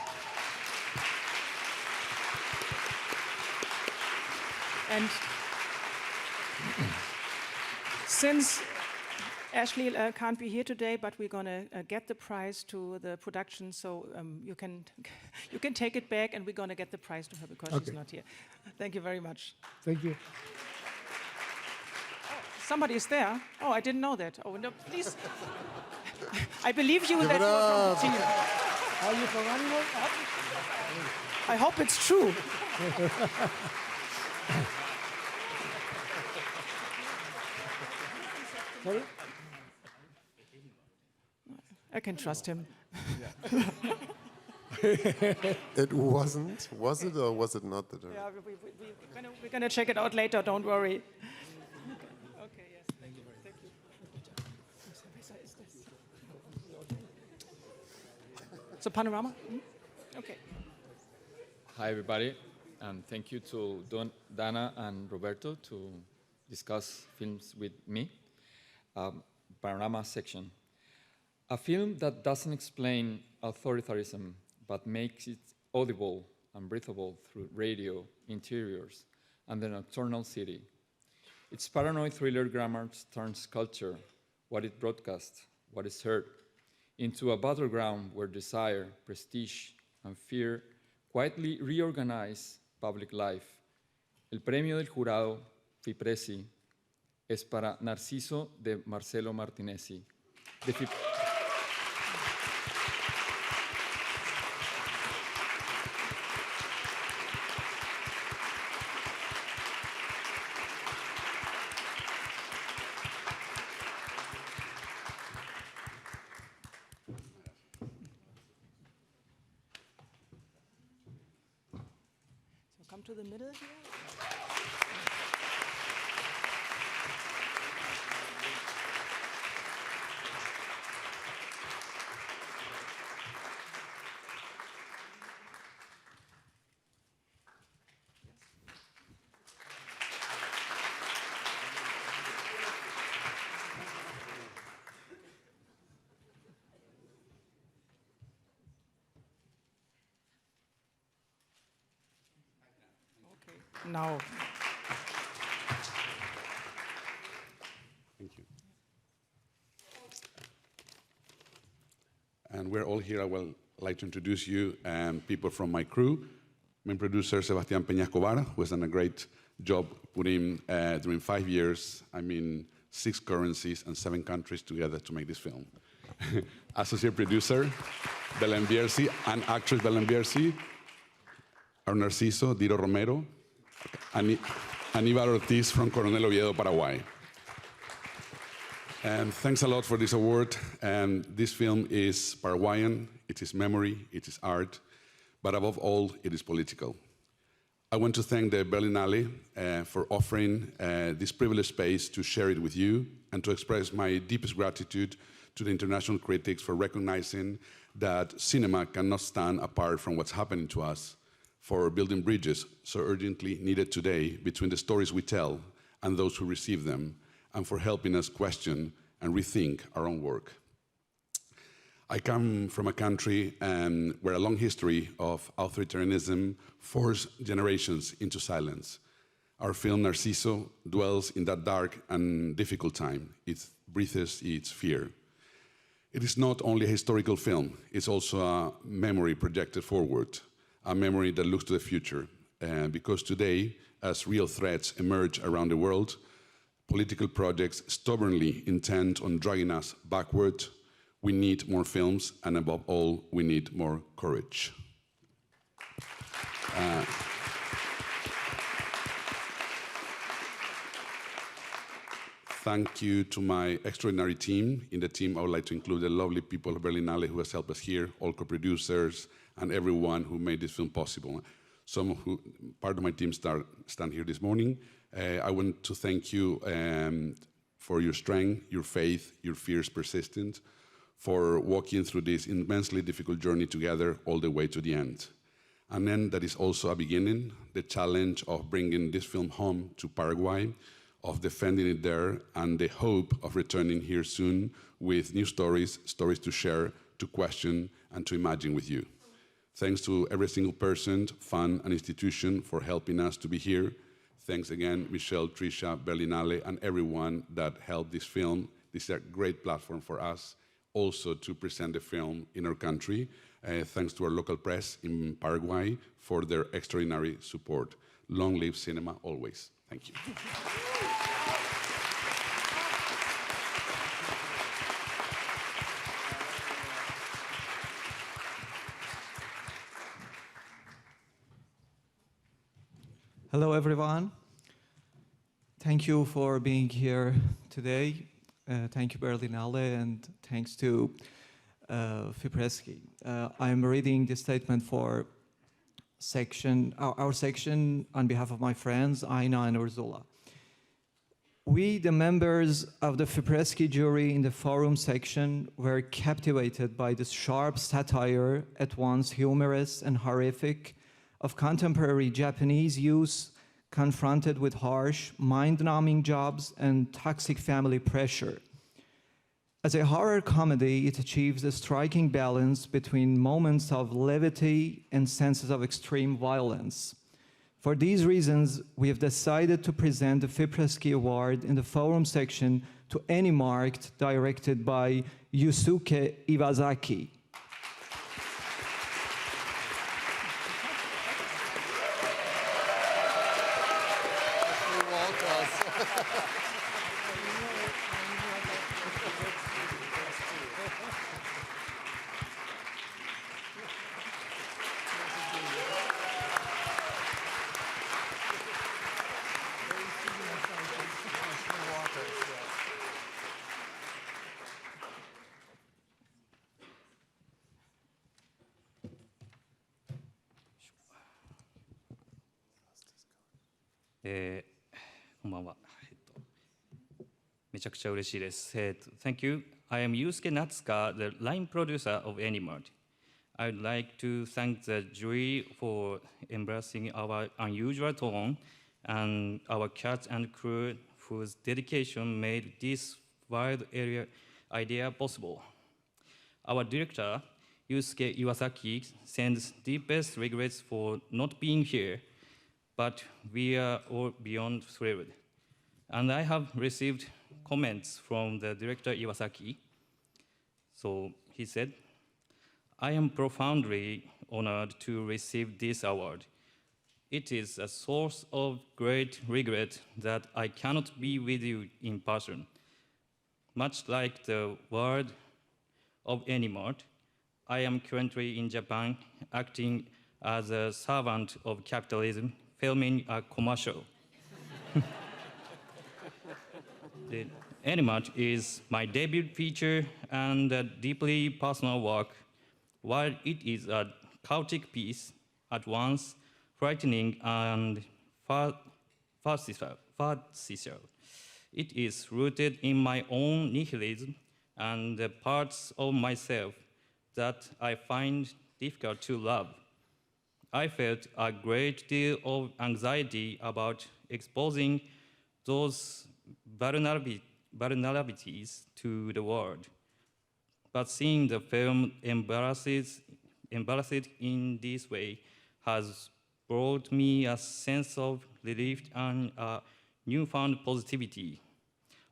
And since Ashley can't be here today, but we're going to get the prize to the production, so you can take it back, and we're going to get the prize to her because she's not here. Thank you very much. Thank you. Somebody is there. Oh, I didn't know that. Oh, no, please. I believe you Give that it you're up. from the team. Are you from Animal? I hope it's true. Sorry? I can trust him. It wasn't, was it, or was it not the Yeah, we're gonna check it out later. Don't worry. Okay. Yes. Thank you. Thank you. So panorama. Okay. Hi everybody, and thank you to Dana and Roberto to discuss films with me. Panorama section. A film that doesn't explain authoritarianism, but makes it audible and breathable through radio, interiors, and the nocturnal city. Its paranoid thriller grammar turns culture, what it broadcasts, what is heard, into a battleground where desire, prestige, and fear quietly reorganize public life. El premio del jurado, FIPRESCI, es para Narciso de Marcelo Martinezzi. So come to the middle here. Now. Thank you. And we're all here. I would like to introduce you and people from my crew. Main producer Sebastián Peña Escobar, who has done a great job putting, during 5 years, 6 currencies and 7 countries together to make this film. Associate producer, Belén Bierzi, and actress Belén Bierzi, our Narciso, Diro Romero, Aníbal Ortiz from Coronel Oviedo, Paraguay. And thanks a lot for this award. And this film is Paraguayan, it is memory, it is art, but above all, it is political. I want to thank the Berlinale for offering this privileged space to share it with you and to express my deepest gratitude to the international critics for recognizing that cinema cannot stand apart from what's happening to us, for building bridges so urgently needed today between the stories we tell and those who receive them, and for helping us question and rethink our own work. I come from a country where a long history of authoritarianism forced generations into silence. Our film Narciso dwells in that dark and difficult time. It breathes its fear. It is not only a historical film, it's also a memory projected forward, a memory that looks to the future. Because today, as real threats emerge around the world, political projects stubbornly intent on dragging us backward, we need more films, and above all, we need more courage. Thank you to my extraordinary team. In the team, I would like to include the lovely people of Berlinale who has helped us here, all co-producers, and everyone who made this film possible. Some who, part of my team stand here this morning. I want to thank you for your strength, your faith, your fierce persistence, for walking through this immensely difficult journey together all the way to the end. An end that is also a beginning, the challenge of bringing this film home to Paraguay, of defending it there, and the hope of returning here soon with new stories, stories to share, to question, and to imagine with you. Thanks to every single person, fund, and institution for helping us to be here. Thanks again, Michelle, Trisha, Berlinale, and everyone that helped this film. This is a great platform for us also to present the film in our country. Thanks to our local press in Paraguay for their extraordinary support. Long live cinema, always. Thank you. Hello, everyone. Thank you for being here today. Thank you, Berlinale, and thanks to FIPRESCI. I'm reading the statement for our section on behalf of my friends, Aina and Ursula. We, the members of the FIPRESCI jury in the forum section, were captivated by the sharp satire, at once humorous and horrific, of contemporary Japanese youth confronted with harsh, mind-numbing jobs and toxic family pressure. As a horror comedy, it achieves a striking balance between moments of levity and senses of extreme violence. For these reasons, we have decided to present the FIPRESCI Award in the forum section to any marked directed by Yusuke Iwasaki. Thank you. I am Yusuke Natsuka, the line producer of Animart. I would like to thank the jury for embracing our unusual tone and our cast and crew whose dedication made this wild idea possible. Our director, Yusuke Iwasaki, sends deepest regrets for not being here, but we are all beyond thrilled. And I have received comments from the director Iwasaki. So he said, I am profoundly honored to receive this award. It is a source of great regret that I cannot be with you in person. Much like the world of Animart, I am currently in Japan acting as a servant of capitalism, filming a commercial. The Animart is my debut feature and a deeply personal work. While it is a chaotic piece, at once frightening and farcical, it is rooted in my own nihilism and the parts of myself that I find difficult to love. I felt a great deal of anxiety about exposing those vulnerabilities to the world. But seeing the film embrassed in this way has brought me a sense of relief and a newfound positivity.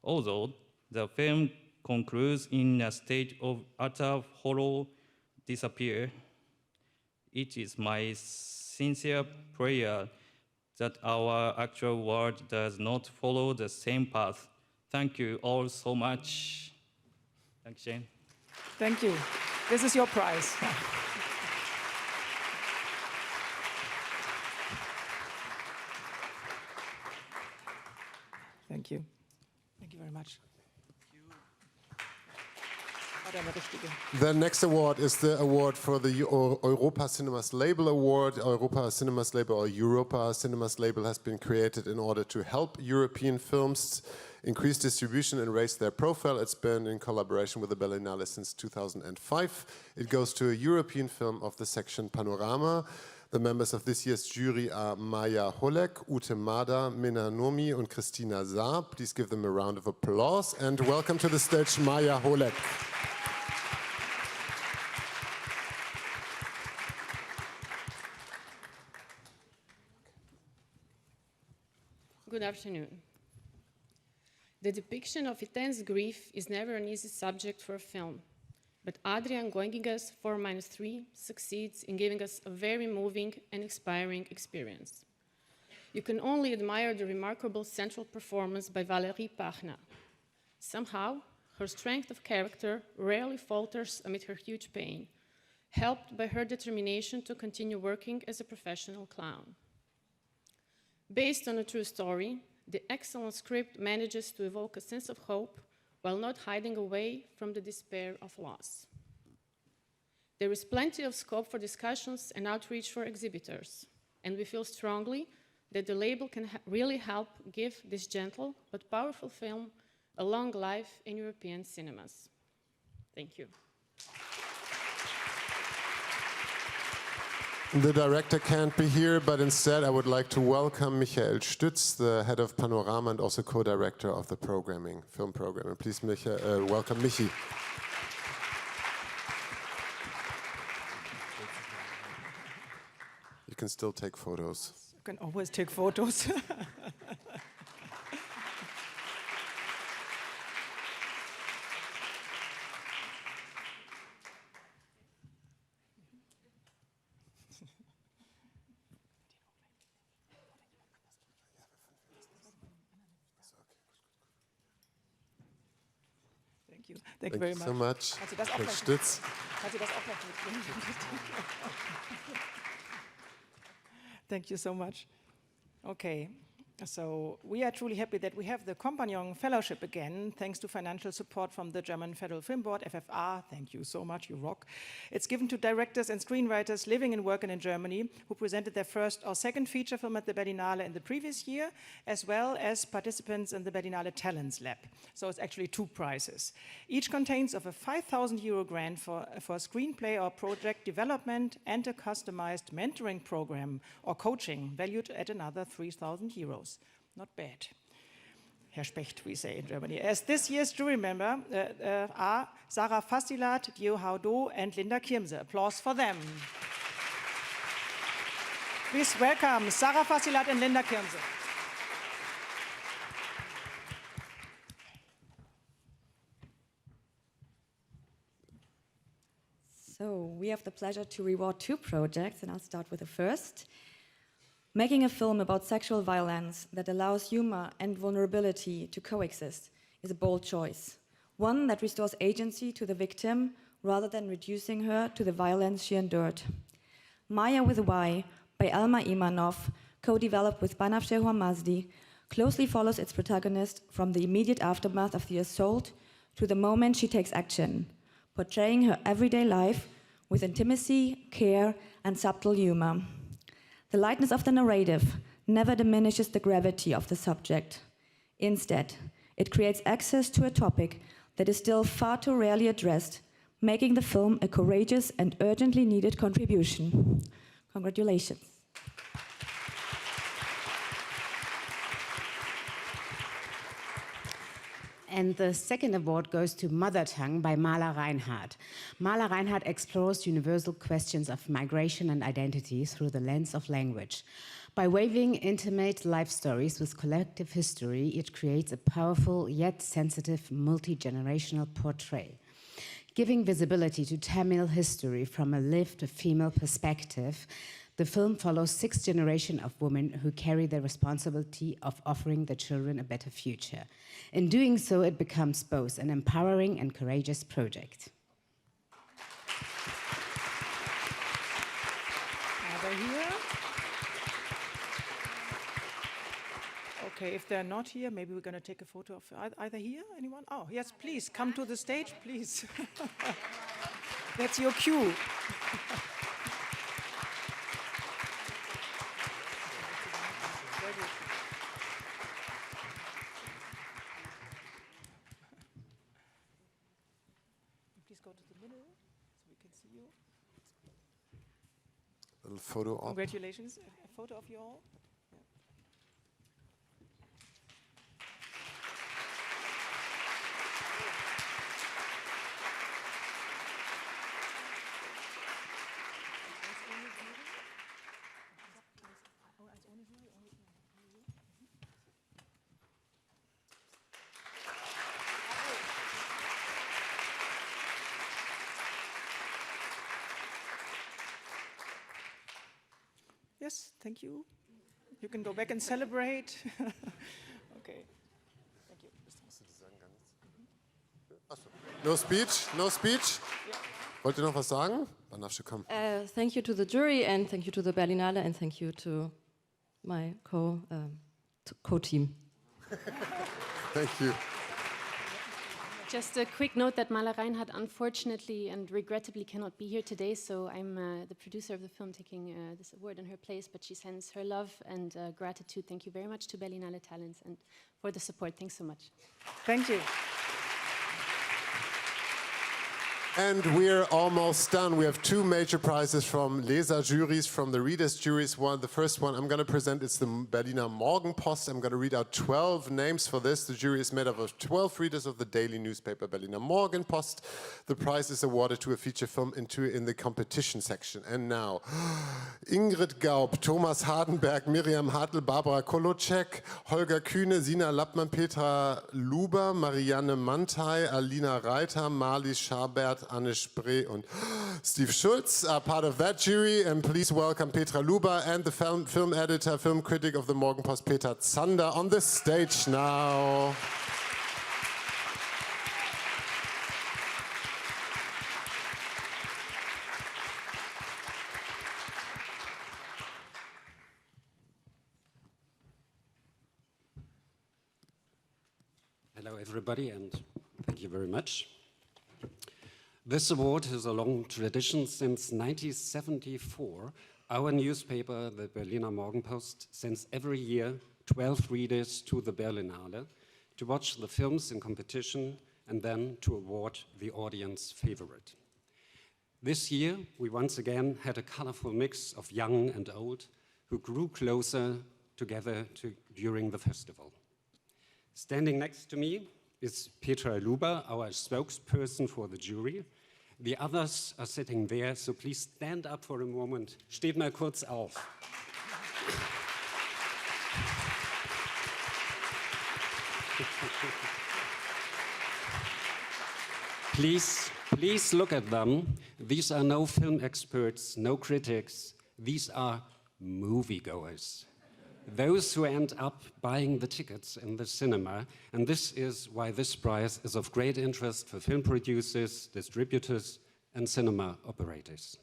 Although the film concludes in a state of utter horror despair, it is my sincere prayer that our actual world does not follow the same path. Thank you all so much. Thank you, Jane. Thank you. This is your prize. Thank you. Thank you very much. The next award is the award for the Europa Cinemas Label Award. Europa Cinemas Label, or Europa Cinemas Label, has been created in order to help European films increase distribution and raise their profile. It's been in collaboration with the Berlinale since 2005. It goes to a European film of the section Panorama. The members of this year's jury are Maya Holek, Ute Mada, Minna Nomi, and Christina Saar. Please give them a round of applause and welcome to the stage Maya Holek. Good afternoon. The depiction of intense grief is never an easy subject for a film, but Adrian Goingigas 4-3 succeeds in giving us a very moving and inspiring experience. You can only admire the remarkable central performance by Valérie Pachna. Somehow, her strength of character rarely falters amid her huge pain, helped by her determination to continue working as a professional clown. Based on a true story, the excellent script manages to evoke a sense of hope while not hiding away from the despair of loss. There is plenty of scope for discussions and outreach for exhibitors, and we feel strongly that the label can really help give this gentle but powerful film a long life in European cinemas. Thank you. The director can't be here, but instead I would like to welcome Michael Stütz, the head of Panorama and also co-director of the film programming. Please welcome Michi. You can still take photos. You can always take photos. Thank you very much. So much. Herr Stütz. Thank you so much. Okay, so we are truly happy that we have the Compagnon Fellowship again, thanks to financial support from the German Federal Film Board, FFR. Thank you so much, you rock. It's given to directors and screenwriters living and working in Germany who presented their first or second feature film at the Berlinale in the previous year, as well as participants in the Berlinale Talents Lab. So it's actually 2 prizes. Each contains of a €5,000 grant for screenplay or project development and a customized mentoring program or coaching valued at another €3,000. Not bad. Herr Specht, we say in Germany. As this year's jury member are Sarah Fastilat, Dio Haudo, and Linda Kirmse. Applause for them. Please welcome Sarah Fastilat and Linda Kirmse. So we have the pleasure to reward 2 projects, and I'll start with the first. Making a film about sexual violence that allows humor and vulnerability to coexist is a bold choice, one that restores agency to the victim rather than reducing her to the violence she endured. Maya with a Y by Alma Imanov, co-developed with Banafsheh Mazdi, closely follows its protagonist from the immediate aftermath of the assault to the moment she takes action, portraying her everyday life with intimacy, care, and subtle humor. The lightness of the narrative never diminishes the gravity of the subject. Instead, it creates access to a topic that is still far too rarely addressed, making the film a courageous and urgently needed contribution. Congratulations. And the second award goes to Mother Tongue by Mala Reinhardt. Mala Reinhardt explores universal questions of migration and identity through the lens of language. By weaving intimate life stories with collective history, it creates a powerful yet sensitive multi-generational portrait. Giving visibility to Tamil history from a lived female perspective, the film follows 6 generations of women who carry the responsibility of offering their children a better future. In doing so, it becomes both an empowering and courageous project. Are they here? Okay, if they're not here, maybe we're going to take a photo of either here. Anyone? Oh, yes, please come to the stage, please. That's your cue. little photo op. Congratulations. A photo of you all. Yes, thank you. You can go back and celebrate. Okay. Thank you. No speech? No speech? Wollt ihr noch was sagen? Dann darfst du kommen. Thank you to the jury, and thank you to the Berlinale, and thank you to my co-team. Thank you. Just a quick note that Mala Reinhardt unfortunately and regrettably cannot be here today, so I'm the producer of the film taking this award in her place, but she sends her love and gratitude. Thank you very much to Berlinale Talents and for the support. Thanks so much. Thank you. And we're almost done. We have two major prizes from Leser Juries, from the Readers Juries. The first one I'm going to present is the Berliner Morgenpost. I'm going to read out 12 names for this. The jury is made up of 12 readers of the daily newspaper Berliner Morgenpost. The prize is awarded to a feature film in the competition section. And now, Ingrid Gaub, Thomas Hardenberg, Miriam Hartl, Barbara Kolocek, Holger Kühne, Sina Lappmann, Petra Luber, Marianne Mantei, Alina Reiter, Marlies Schabert, Anne Spree and Steve Schulz are part of that jury. And please welcome Petra Luber and the film editor, film critic of the Morgenpost, Peter Zander, on the stage now. Hello, everybody, and thank you very much. This award has a long tradition. Since 1974, our newspaper, the Berliner Morgenpost, sends every year 12 readers to the Berlinale to watch the films in competition and then to award the audience favorite. This year, we once again had a colorful mix of young and old who grew closer together during the festival. Standing next to me is Petra Luber, our spokesperson for the jury. The others are sitting there, so please stand up for a moment. Steht mal kurz auf. Please look at them. These are no film experts, no critics. These are moviegoers. Those who end up buying the tickets in the cinema, and this is why this prize is of great interest for film producers, distributors, and cinema operators.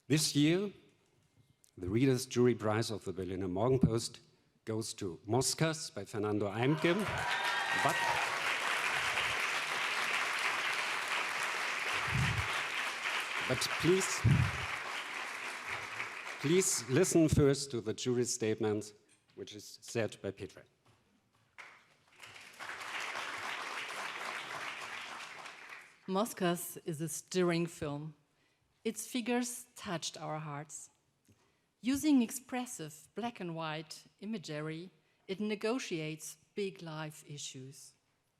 This year, the Reader's Jury Prize of the Berliner Morgenpost goes to Moscas by Fernando Eimke, but please listen first to the jury's statement, which is said by Petra. Moscas is a stirring film. Its figures touched our hearts. Using expressive black and white imagery, it negotiates big life issues.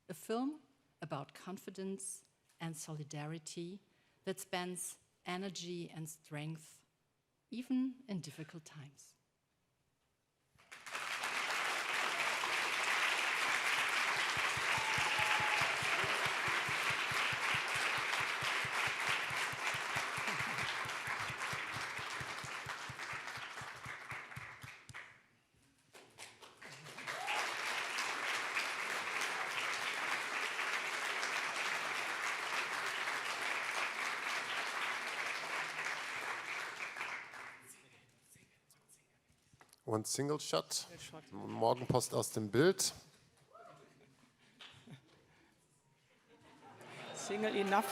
A film about confidence and solidarity that spans energy and strength, even in difficult times. One single shot. Morgenpost aus dem Bild. Single enough.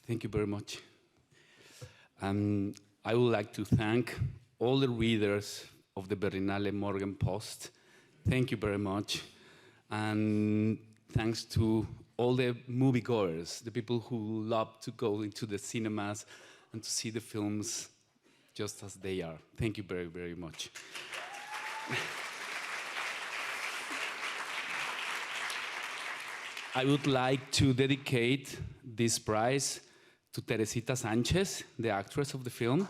Thank you very much. I would like to thank all the readers of the Berlinale Morgenpost. Thank you very much. And thanks to all the moviegoers, the people who love to go into the cinemas and to see the films just as they are. Thank you very, very much. I would like to dedicate this prize to Teresita Sanchez, the actress of the film.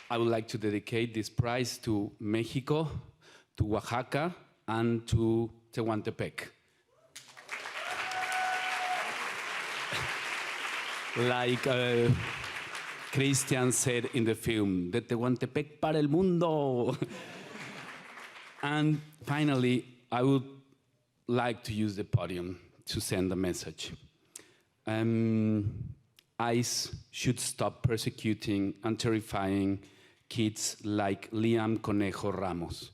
I would like to dedicate this prize to Mexico, to Oaxaca, and to Tehuantepec. Like Christian said in the film, de Tehuantepec para el mundo. And finally, I would like to use the podium to send a message. ICE should stop persecuting and terrifying kids like Liam Conejo Ramos.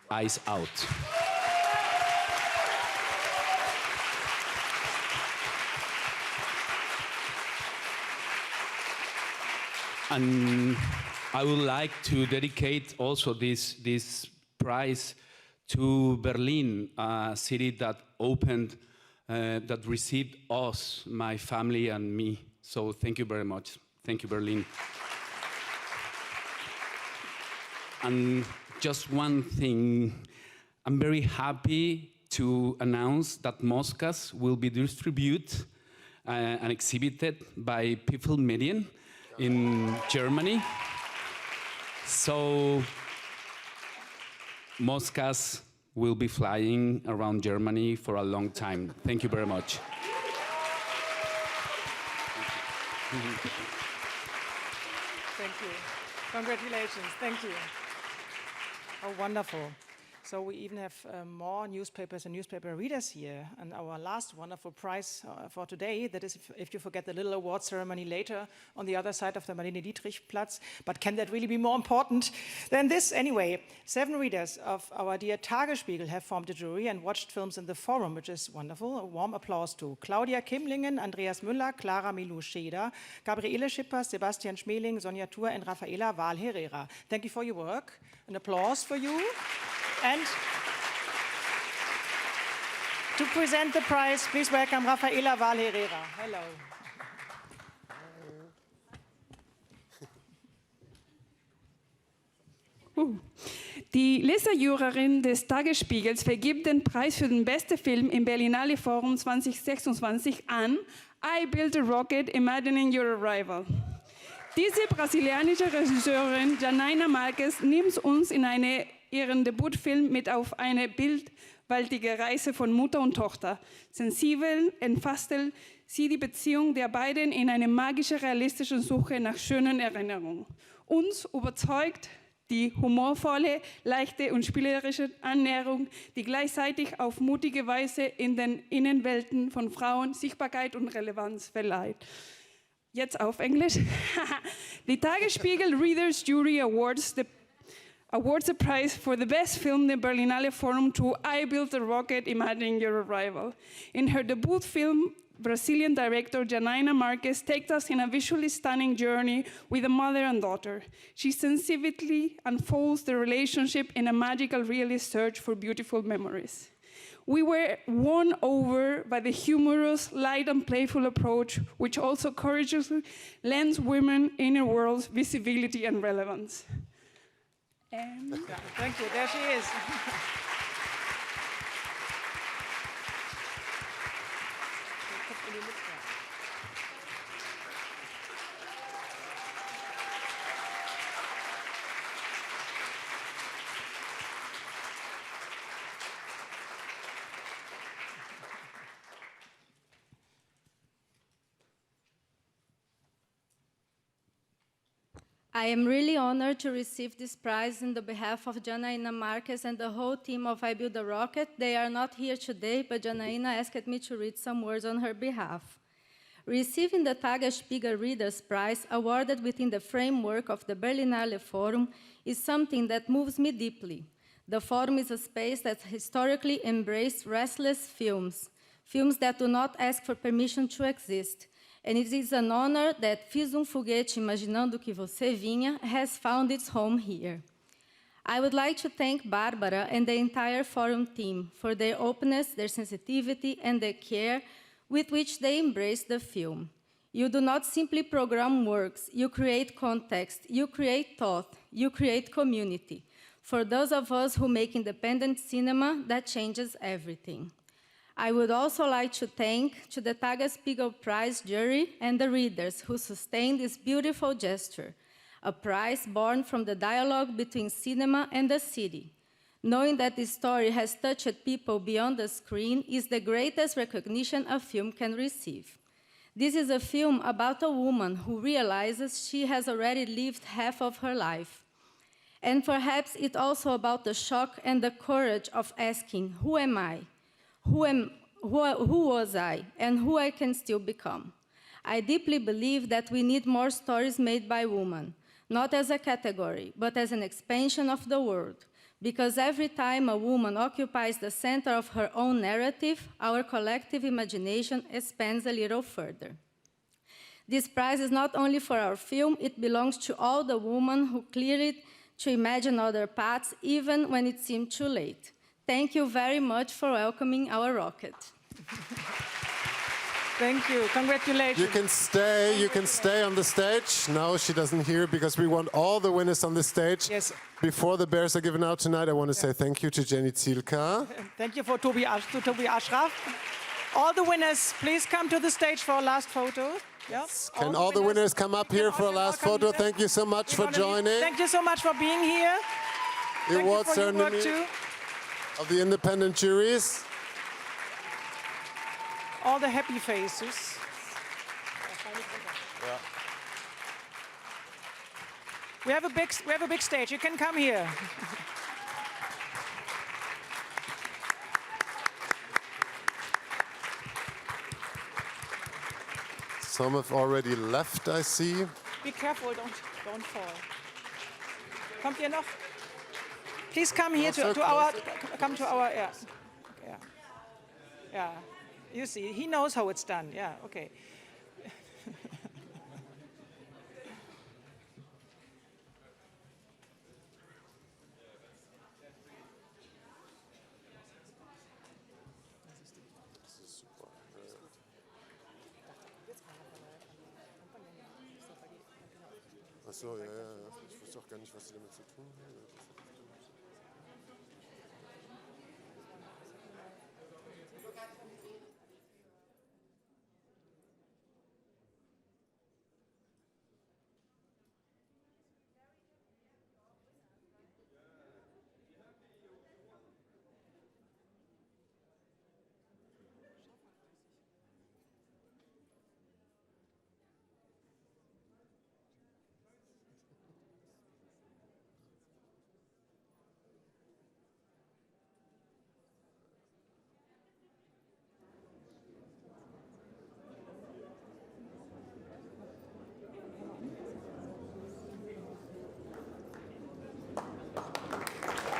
ICE out. And I would like to dedicate also this prize to Berlin, a city that opened, that received us, my family and me. So thank you very much. Thank you, Berlin. And just one thing, I'm very happy to announce that Moscas will be distributed and exhibited by People Medien in Germany. So Moscas will be flying around Germany for a long time. Thank you very much. Thank you. Congratulations. Thank you. Oh, wonderful. So we even have more newspapers and newspaper readers here. And our last wonderful prize for today, that is if you forget the little award ceremony later on the other side of the Marlene-Dietrich-Platz. But can that really be more important than this? Anyway, 7 readers of our dear Tagesspiegel have formed a jury and watched films in the forum, which is wonderful. A warm applause to Claudia Kimlingen, Andreas Müller, Clara Milou-Scheder, Gabriele Schipper, Sebastian Schmeling, Sonja Thur, and Rafaela Wahl-Herrera. Thank you for your work. An applause for you. And to present the prize, please welcome Rafaela Wahl-Herrera. Hello. Die Leserjury des Tagesspiegels vergibt den Preis für den besten Film im Berlinale Forum 2026 an I Built a Rocket, Imagining Your Arrival. Diese brasilianische Regisseurin Janaina Marques nimmt uns in ihren Debütfilm mit auf eine bildgewaltige Reise von Mutter und Tochter. Sensibel entfasst sie die Beziehung der beiden in eine magische, realistische Suche nach schönen Erinnerungen. Uns überzeugt die humorvolle, leichte und spielerische Annäherung, die gleichzeitig auf mutige Weise in den Innenwelten von Frauen Sichtbarkeit und Relevanz verleiht. Jetzt auf Englisch. The Tagesspiegel Readers Jury awards the prize for the best film, the Berlinale Forum, to I Built a Rocket, Imagining Your Arrival. In her debut film, Brazilian director Janaina Marques takes us in a visually stunning journey with a mother and daughter. She sensitively unfolds the relationship in a magical realist search for beautiful memories. We were won over by the humorous, light and playful approach, which also courageously lends women inner worlds visibility and relevance. And yeah, thank you. There she is. I am really honored to receive this prize on the behalf of Janaina Marques and the whole team of I Build a Rocket. They are not here today, but Janaina asked me to read some words on her behalf. Receiving the Tagesspiegel Readers' Prize, awarded within the framework of the Berlinale Forum, is something that moves me deeply. The Forum is a space that historically embraced restless films, films that do not ask for permission to exist. And it is an honor that Fiz Foguete Imaginando Que Você Vinha has found its home here. I would like to thank Barbara and the entire forum team for their openness, their sensitivity, and the care with which they embrace the film. You do not simply program works, you create context, you create thought, you create community. For those of us who make independent cinema, that changes everything. I would also like to thank to the Tagesspiegel Prize jury and the readers who sustained this beautiful gesture, a prize born from the dialogue between cinema and the city. Knowing that this story has touched people beyond the screen is the greatest recognition a film can receive. This is a film about a woman who realizes she has already lived half of her life. And perhaps it's also about the shock and the courage of asking, who am I? Who was I? And who I can still become? I deeply believe that we need more stories made by women, not as a category, but as an expansion of the world. Because every time a woman occupies the center of her own narrative, our collective imagination expands a little further. This prize is not only for our film, it belongs to all the women who cleared to imagine other paths, even when it seemed too late. Thank you very much for welcoming our rocket. Thank you. Congratulations. You can stay on the stage. No, she doesn't hear because we want all the winners on the stage. Yes. Before the bears are given out tonight, I want to say thank you to Jenny Zielka. Thank you to Tobi Ashraf. All the winners, please come to the stage for our last photo. Yeah. Can all the winners come up here for a last photo? Thank you so much for joining. Thank you so much for being here. The award ceremony of the independent juries. All the happy faces. Yeah. We have a big stage. You can come here. Some have already left, I see. Be careful, don't fall. Kommt ihr noch? Please come here to our, yeah. Yeah. You see, he knows how it's done. Yeah, okay. Ach so, ja. Ich wusste auch gar nicht, was sie damit zu tun haben.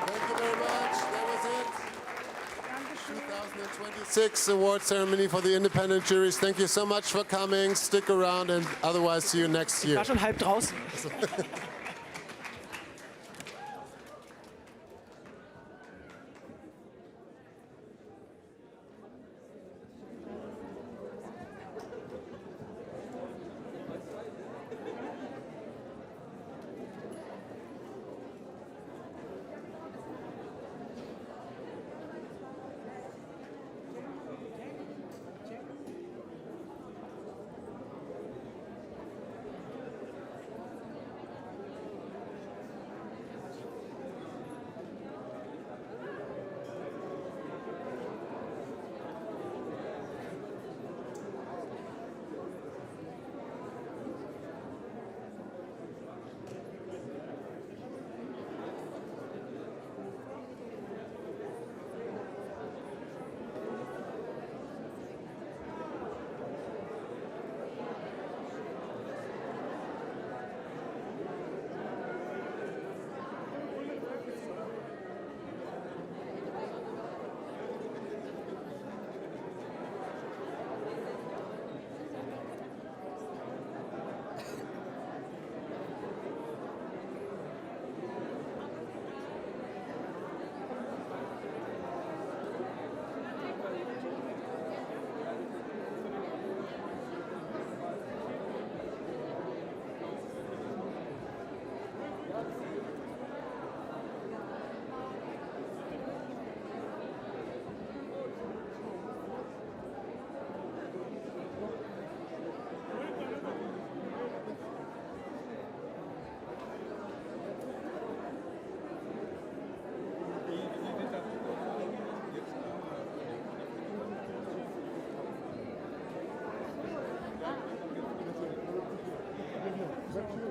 Thank you very much. That was it. 2026 award ceremony for the independent juries. Thank you so much for coming. Stick around and otherwise see you next year. Ich war schon halb draußen. Mathieu.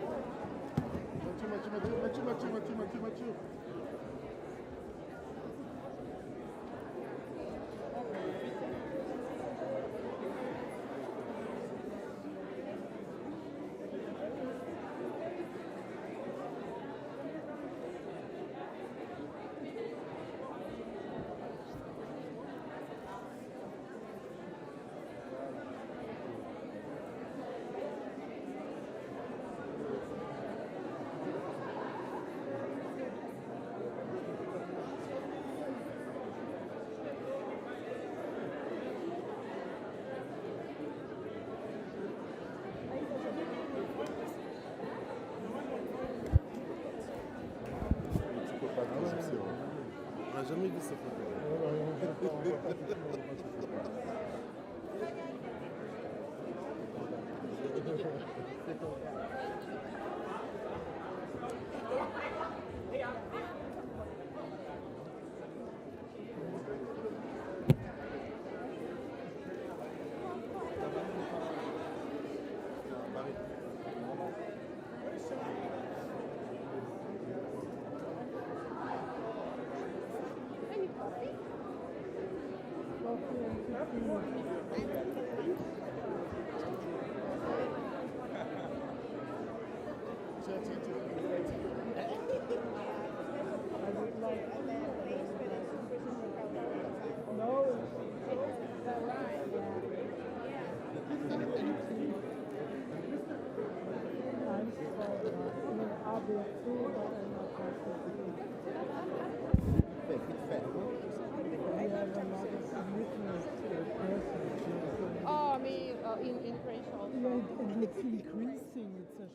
On n'a jamais vu ça. Oh, I mean, in Croatia also. Yeah, it's increasing. It's a